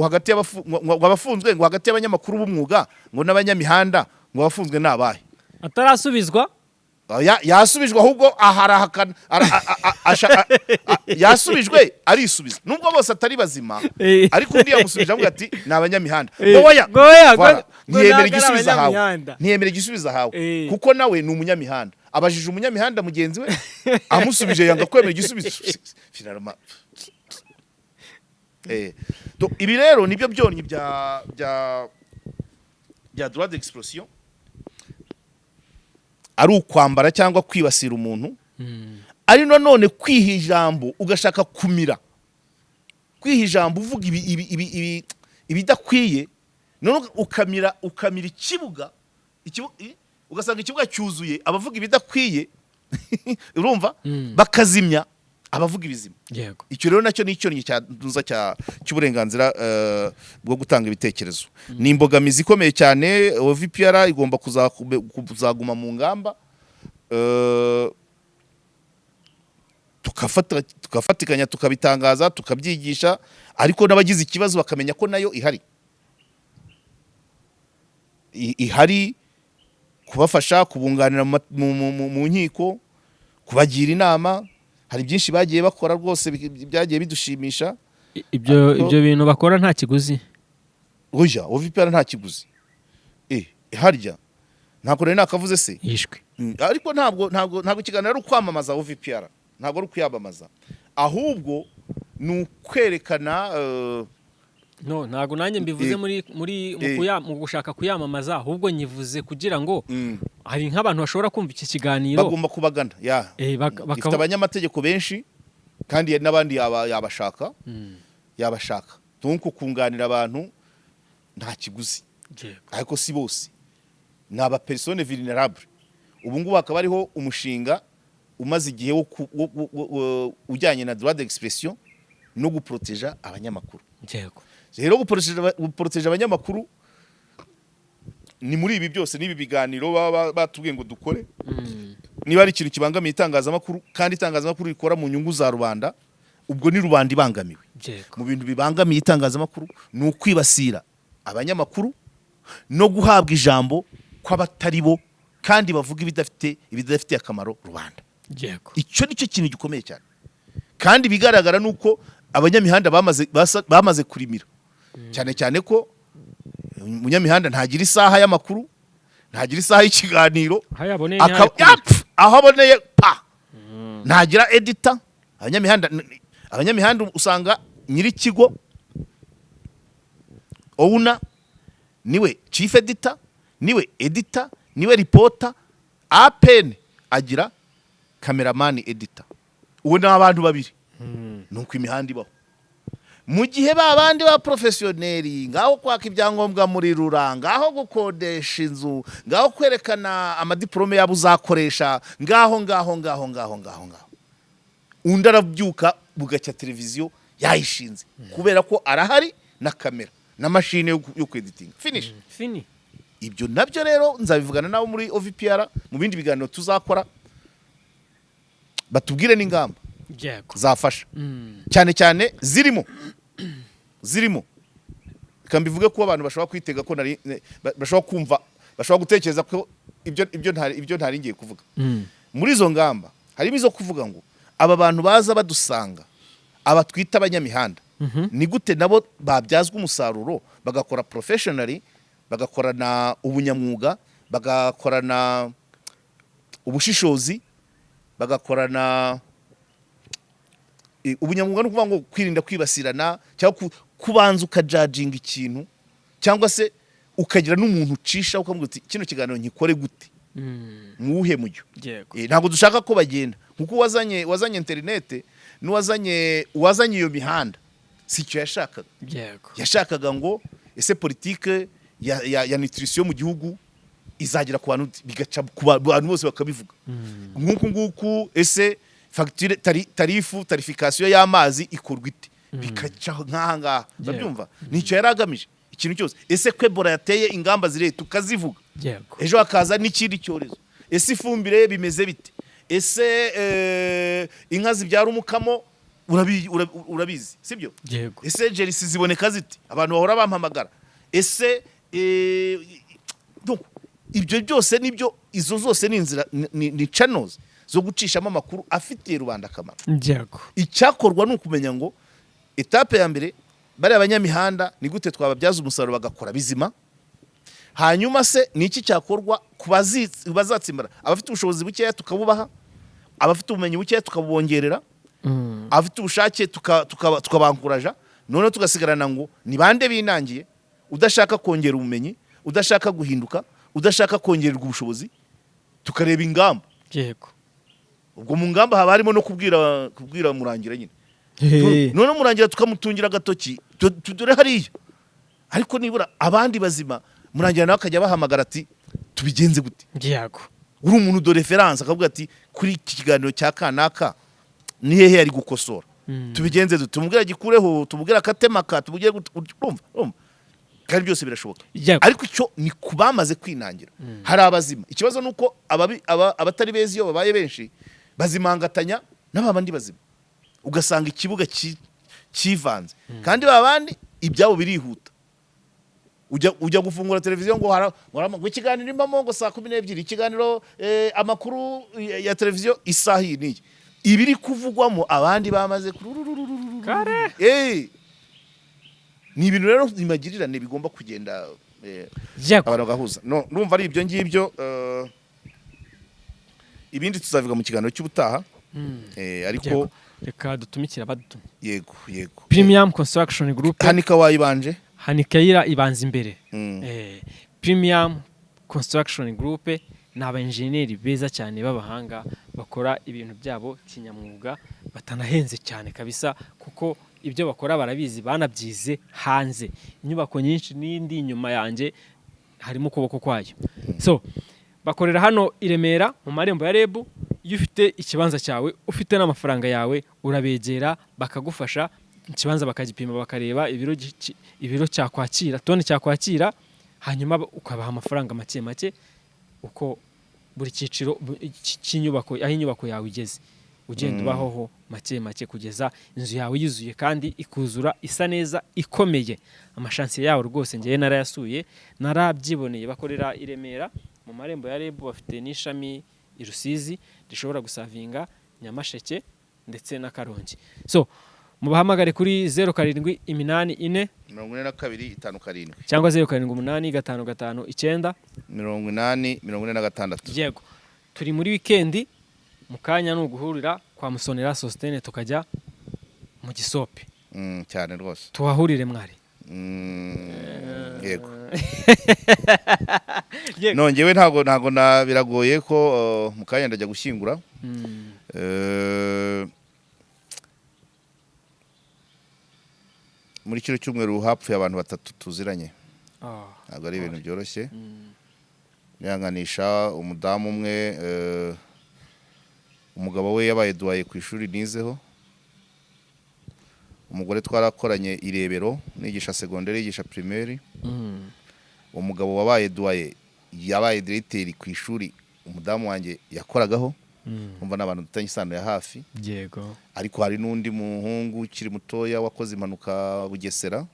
hagati abafunzwe ngo hagati y'abanyamakuru b'umwuga ngo n'abanyamihanda ngo abafunzwe nabahe atarasubizwa yasubijwe ahubwo aharahakana yasubijwe arisubiza nubwo bose atari bazima ariko undi yamusubije avuga ati ni abanyamihanda ntiyemera igisubizo hawe kuko nawe ni umunyamihanda abajije umunyamihanda mugenzi we amusubije yanga kwemera igisubizo ibi rero nibyo byonnyi bya droit d'expression, ari ukwambara cyangwa kwibasira umuntu, ari nanone kwiha ijambo ugashaka kumira, kwiha ijambo uvuga ibidakwiye, none ukamira ikibuga ugasanga ikibuga cyuzuye abavuga ibidakwiye urumva, bakazimya abavuga ibizima. Icyo rero nacyo ni icyonnyi cy'uburenganzira bwo gutanga ibitekerezo. Ni imbogamizi ikomeye cyane. OVPR igomba kuzaguma mu ngamba, tukafatikanya tukabitangaza tukabyigisha, ariko n'abagize ikibazo bakamenya ko nayo ihari kubafasha, kubunganira mu nkiko, kubagira inama. Hari byinshi bagiye bakora rwose byagiye bidushimisha. Ibyo bintu bakora nta kiguzi. Oya, OVPR nta kiguzi. Harya ntabwo rero nakavuze se yishwe. Ariko ntabwo ikiganiro ari ukwamamaza OVPR, ntabwo ari ukuyamamaza, ahubwo ni ukwerekana ntabwo nanjye mbivuze mu gushaka kuyamamaza, ahubwo nyivuze kugira ngo hari nk'abantu bashobora kumva iki kiganiro bagomba kubagana. Ifite abanyamategeko benshi kandi n'abandi yabashaka tunku kunganira abantu nta kiguzi, ariko si bose, ni aba persone vulnerable. Ubu ngubu hakaba ariho umushinga umaze igihe ujyanye na droit d'expression no guproteja abanyamakuru. Rero guproteja abanyamakuru ni muri ibi byose, n'ibi biganiro batubwiye ngo dukore. Niba ari ikintu kibangamiye itangazamakuru, kandi itangazamakuru rikora mu nyungu za rubanda, ubwo ni rubanda ibangamiwe. Mu bintu bibangamiye itangazamakuru ni ukwibasira abanyamakuru no guhabwa ijambo kw'abatari bo, kandi bavuga ibidafitiye akamaro rubanda. Icyo nicyo kintu gikomeye cyane, kandi bigaragara nuko abanyamihanda bamaze kurimira cyane cyane ko umunyamihanda ntagira isaha y'amakuru, ntagira isaha y'ikiganiro, aho aboneye ntagira editor. Abanyamihanda usanga nyiri ikigo owner niwe chief editor, niwe editor, niwe reporter, apen agira cameraman editor. Uwo ni abantu babiri. Nuko imihanda ibaho. Mu gihe babandi ba professioneri ngaho kwaka ibyangombwa muri rura, ngaho gukodesha inzu, ngaho kwerekana amadiplome yabo uzakoresha, ngaho undi arabyuka bugacya televiziyo yayishinze kubera ko arahari na kamera na machine yo kwediting finish. Ibyo nabyo rero nzabivugana nabo muri OVPR mu bindi biganiro tuzakora, batubwire n'ingamba zafasha cyane cyane zirimo kambivuge ko abantu bashobora kwitega ko bashobora kumva, bashobora gutekereza ko ibyo ntari ngiye kuvuga. Muri izo ngamba harimo izo kuvuga ngo aba bantu baza badusanga, aba twita abanyamihanda, ni gute nabo babyazwa umusaruro bagakora professionally, bagakorana ubunyamwuga, bagakorana ubushishozi, bagakorana ubunyamwuga no kuvuga ngo kwirinda kwibasirana cyangwa kubanza ukajudginga ikintu, cyangwa se ukagira n'umuntu ucisha ukamubwira uti kino kiganiro nkikore gute muhe mujyo. Ntabwo dushaka ko bagenda nkuko wazanye internet n'uwazanye iyo mihanda, sicyo yashakaga. Yashakaga ngo ese politique ya nutrition mu gihugu izagira ku bantu, bigaca ku bantu bose bakabivuga. Nguku ese facture tarification y'amazi ikorwa ite, bikaca nk'ahangaha. Babyumva nicyo yaragamije ikintu cyose. Ese kwebora yateye ingamba zire tukazivuga, ejo hakaza n'ikindi cyorezo. Ese ifumbire bimeze bite, ese inka zibyara umukamo urabizi sibyo? Ese jerisi ziboneka zite, abantu bahora bampamagara. Ese ibyo byose nibyo, izo zose ni inzira, ni channels zo gucishamo amakuru afitiye rubanda akamaro. Icyakorwa ni ukumenya ngo etape ya mbere bari abanyamihanda ni gute twababyaza umusaruro bagakora bizima. Hanyuma se ni iki cyakorwa bazatsimbara, abafite ubushobozi bukeya tukabubaha, abafite ubumenyi bukeya tukabongerera, abafite ubushake tukabankuraja, noneho tugasigarana ngo ni bande binangiye, udashaka kongera ubumenyi, udashaka guhinduka, udashaka kongererwa ubushobozi, tukareba ingamba. yego Ubwo mu ngamba haba harimo no kubwira murangira nyine. Noneho murangira tukamutungira agatoki tudure hariya, ariko nibura abandi bazima murangira nawe akajya bahamagara ati tubigenze gute. yego Uri umuntu do reference akavuga ati kuri iki kiganiro cya kanaka ni hehe ari gukosora, tubigenze dute, tumubwira gikureho, tumubwira akatemaka, tubugire urumva kandi byose birashoboka. Ariko icyo ni kubamaze kwinangira. Hari abazima, ikibazo nuko abatari beza iyo babaye benshi bazimangatanya n'abandi bazima, ugasanga ikibuga kivanze, kandi babandi ibyabo birihuta. Ujya gufungura televiziyo ngo ikiganiro imbamo ngo saa 12, ikiganiro amakuru ya televiziyo isaha iyi ibiri kuvugwamo abandi bamaze kare. Ni ibintu rero imagirirane bigomba kugenda abantu gahuza. Numva ari ibyo ngibyo, ibindi tuzavuga mu kiganiro cy'ubutaha. Ariko reka dutumikira badutumye. Yego Premium Construction Group, Hanika wayibanje, Hanikayira ibanza imbere. Premium Construction Group ni abaenjeneri beza cyane b'abahanga bakora ibintu byabo kinyamwuga, batanahenze cyane kabisa, kuko ibyo bakora barabizi, banabyize hanze. Inyubako nyinshi n'indi inyuma yanjye harimo ukuboko kwayo. So bakorera hano i Remera mu marembo ya REB. Iyo ufite ikibanza cyawe, ufite n'amafaranga yawe, urabegera bakagufasha. Ikibanza bakagipima bakareba ibiro cyakwakira, tone cyakwakira, hanyuma ukabaha amafaranga make make uko buri cyiciro cy'inyubako aho inyubako yawe igeze, ugenda ubahoho make make kugeza inzu yawe yuzuye kandi ikuzura isa neza ikomeye. Amashansiye yawo rwose ngiye narayasuye, narabyiboneye. Bakorera i Remera mu marembo ya REB, bafite n'ishami i Rusizi rishobora gusavinga Nyamasheke ndetse na Karongi. So mubahamagare kuri 0784 42 cyangwa 078555 986. Yego turi muri weekend, mu kanya n'uguhurira kwa Musonera Sostene tukajya mu Gisope. Cyane rwose tuhahurire mwari. Yego nongewe ntago biragoye ko mu kanya ndajya gushyingura. Muri kiro cyumweru hapfuye abantu 3 tuziranye. Ntabwo ari ibintu byoroshye. Nyanganisha umudamu umwe, umugabo we yabaye duaye ku ishuri nizeho. Umugore twarakoranye irebero, nigisha secondaire, yigisha primaire. Umugabo wabaye duaye yabaye directeur ku ishuri umudamu wanjye yakoragaho. Umva n'abantu dutanye isano ya hafi. Yego. Ariko hari n'undi muhungu ukiri mutoya wakoze impanuka Bugesera,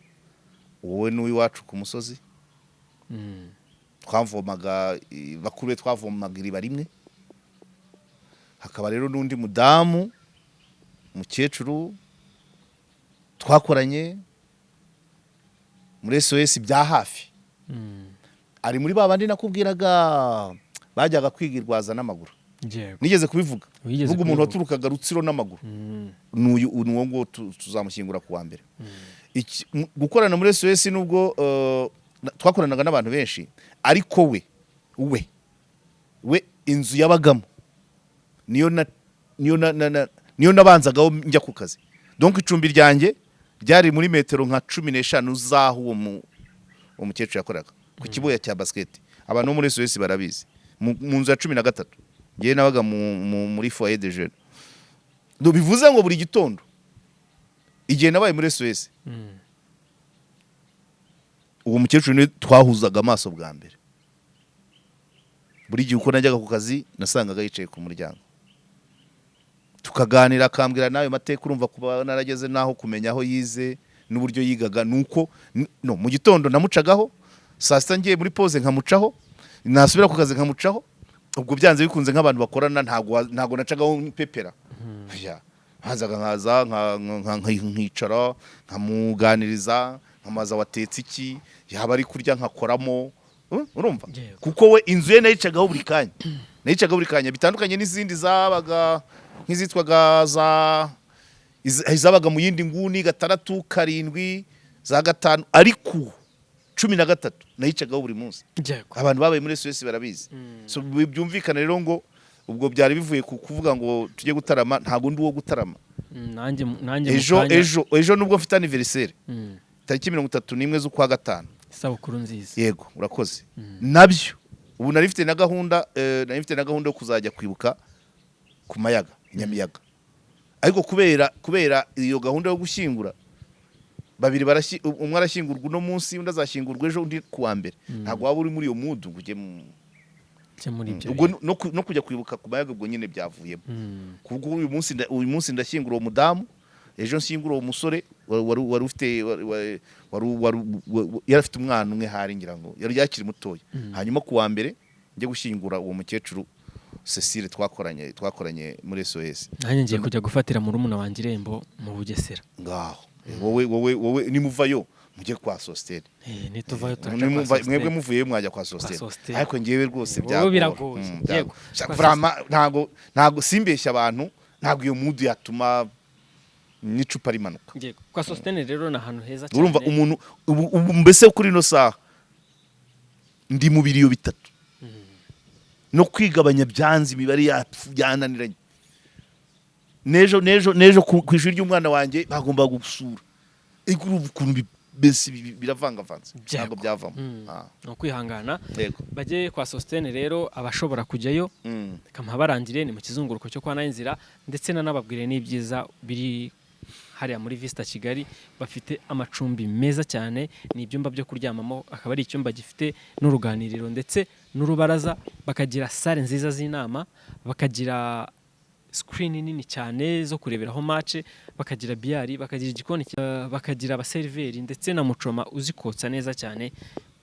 wowe n'uwi wacu ku musozi. Twavomaga bakuru twavomaga iriba rimwe. Hakaba rero n'undi mudamu mukecuru twakoranye muri SOS bya hafi. Ari muri babandi nakubwiraga bajyaga kwigirwaza n'amaguru. Nigeze kubivuga. Vuga umuntu waturukaga Rutsiro n'amaguru. Nuwo ngo tuzamushyingura ku wa mbere. Gukorana muri SOS nubwo twakoranaga n'abantu benshi, ariko we inzu yabagamo niyo nabanzagaho njya ku kazi. Donc icumbi ryanjye ryari muri metero nka 15 zaho uwo mukecuru yakoraga ku kibuya cya basket. Abantu muri SOS barabizi. Mu nzu ya 13 ngiye nabaga muri foyer de jeunes. Do bivuze ngo buri gitondo igihe nabaye muri SOS, uwo mukecuru ni twahuzaga amaso bwa mbere. Buri gihe uko najyaga ku kazi nasangaga yicaye ku muryango, tukaganira, akambwira nayo mateka. Urumva kuba narageze naho kumenya aho yize n'uburyo yigaga. Nuko mu gitondo namucagaho, saa sita ngiye muri pause nkamucaho, nasubira ku kazi nkamucaho. Ubwo byanze bikunze nk'abantu bakorana ntago nacagaho pepera. Hazaga nkicara nkamuganiriza, nkamaza watetse iki, yaba ari kurya nkakoramo. Urumva kuko we inzu ye nayicagaho buri kanya. Bitandukanye n'izindi zabaga nk'izitwaga za izabaga mu yindi nguni 6 7 za 5 ariko 13 nayicagaho buri munsi. Abantu babaye muri SOS barabizi. So byumvikana rero ngo ubwo byari bivuye kuvuga ngo tujye gutarama, ntago ndi wo gutarama. Nanjye ejo nubwo mfite anniversaire tariki 31 z'ukwa gatanu. Isabukuru nziza. Yego urakoze. Nabyo ubu nari mfite na gahunda yo kuzajya kwibuka ku mayaga Nyamiyaga. Ariko kubera iyo gahunda yo gushyingura babiri umwe arashyingurwa uno munsi undi azashyingurwa ejo undi kuwa mbere. Ntago waba uri muri iyo mood uje muri ibyo ubwo no kujya kwibuka ku mayaga ubwo nyine byavuyemo. Kubwo uyu munsi ndashyingura uwo mudamu, ejo nshyingura uwo musore wari ufite yari afite umwana umwe hari ngira ngo yari yakiri mutoya. Hanyuma kuwa mbere njye gushyingura uwo mukecuru Cecile twakoranye muri SOS. Nanjye ngiye kujya gufatira mu rumuna wanjye irembo mu Bugesera. Ngaho wowe nimuvayo mujye kwa Sostene. Nituvayo mwebwe muvuye mwajya kwa Sostene. Ariko ngewe rwose biragoye. Yego. Ntago simbeshya abantu, ntago iyo mood yatuma n'icupa rimanuka. Yego. Kwa Sostene rero na ahantu heza cyane. Urumva umuntu mbese kuri no saha ndi mu biriyo bitatu. No kwigabanya byanze imibare yananiranye. Nejo ku ishuri ry'umwana wanjye bagomba gusura. Iguruva ukuntu bese biravangavanze. Ntabwo byavamo. No kwihangana. Bajye kwa Sostene rero abashobora kujyayo. Kampa barangire ni mu kizunguruko cyo kwa Nayinzira ndetse nanababwire n'ibyiza biri hariya muri Vista Kigali. Bafite amacumbi meza cyane, ni ibyumba byo kuryamamo, akaba ari icyumba gifite n'uruganiriro ndetse n'urubaraza, bakagira sale nziza z'inama, bakagira screen nini cyane zo kureberaho match, bakagira biyari, bakagira igikoni, bakagira abaseriveri ndetse na mucoma uzikotsa neza cyane.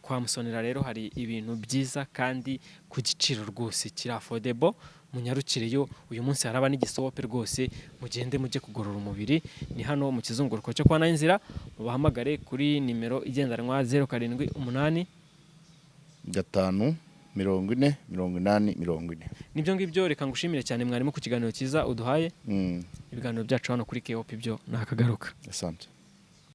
Kwa Musonera rero hari ibintu byiza kandi ku giciro rwose kiri affordable. Munyarukireyo uyu munsi haraba n'igisope rwose, mugende mujye kugorora umubiri. Ni hano mu kizunguruko cyo kwa Nayinzira, mubahamagare kuri nimero igendanwa 078 5 40 80 Nibyo ngibyo, reka ngushimire cyane mwarimu ku kiganiro cyiza uduhaye. Ibiganiro byacu hano kuri KOP byo nakagaruka. Asante.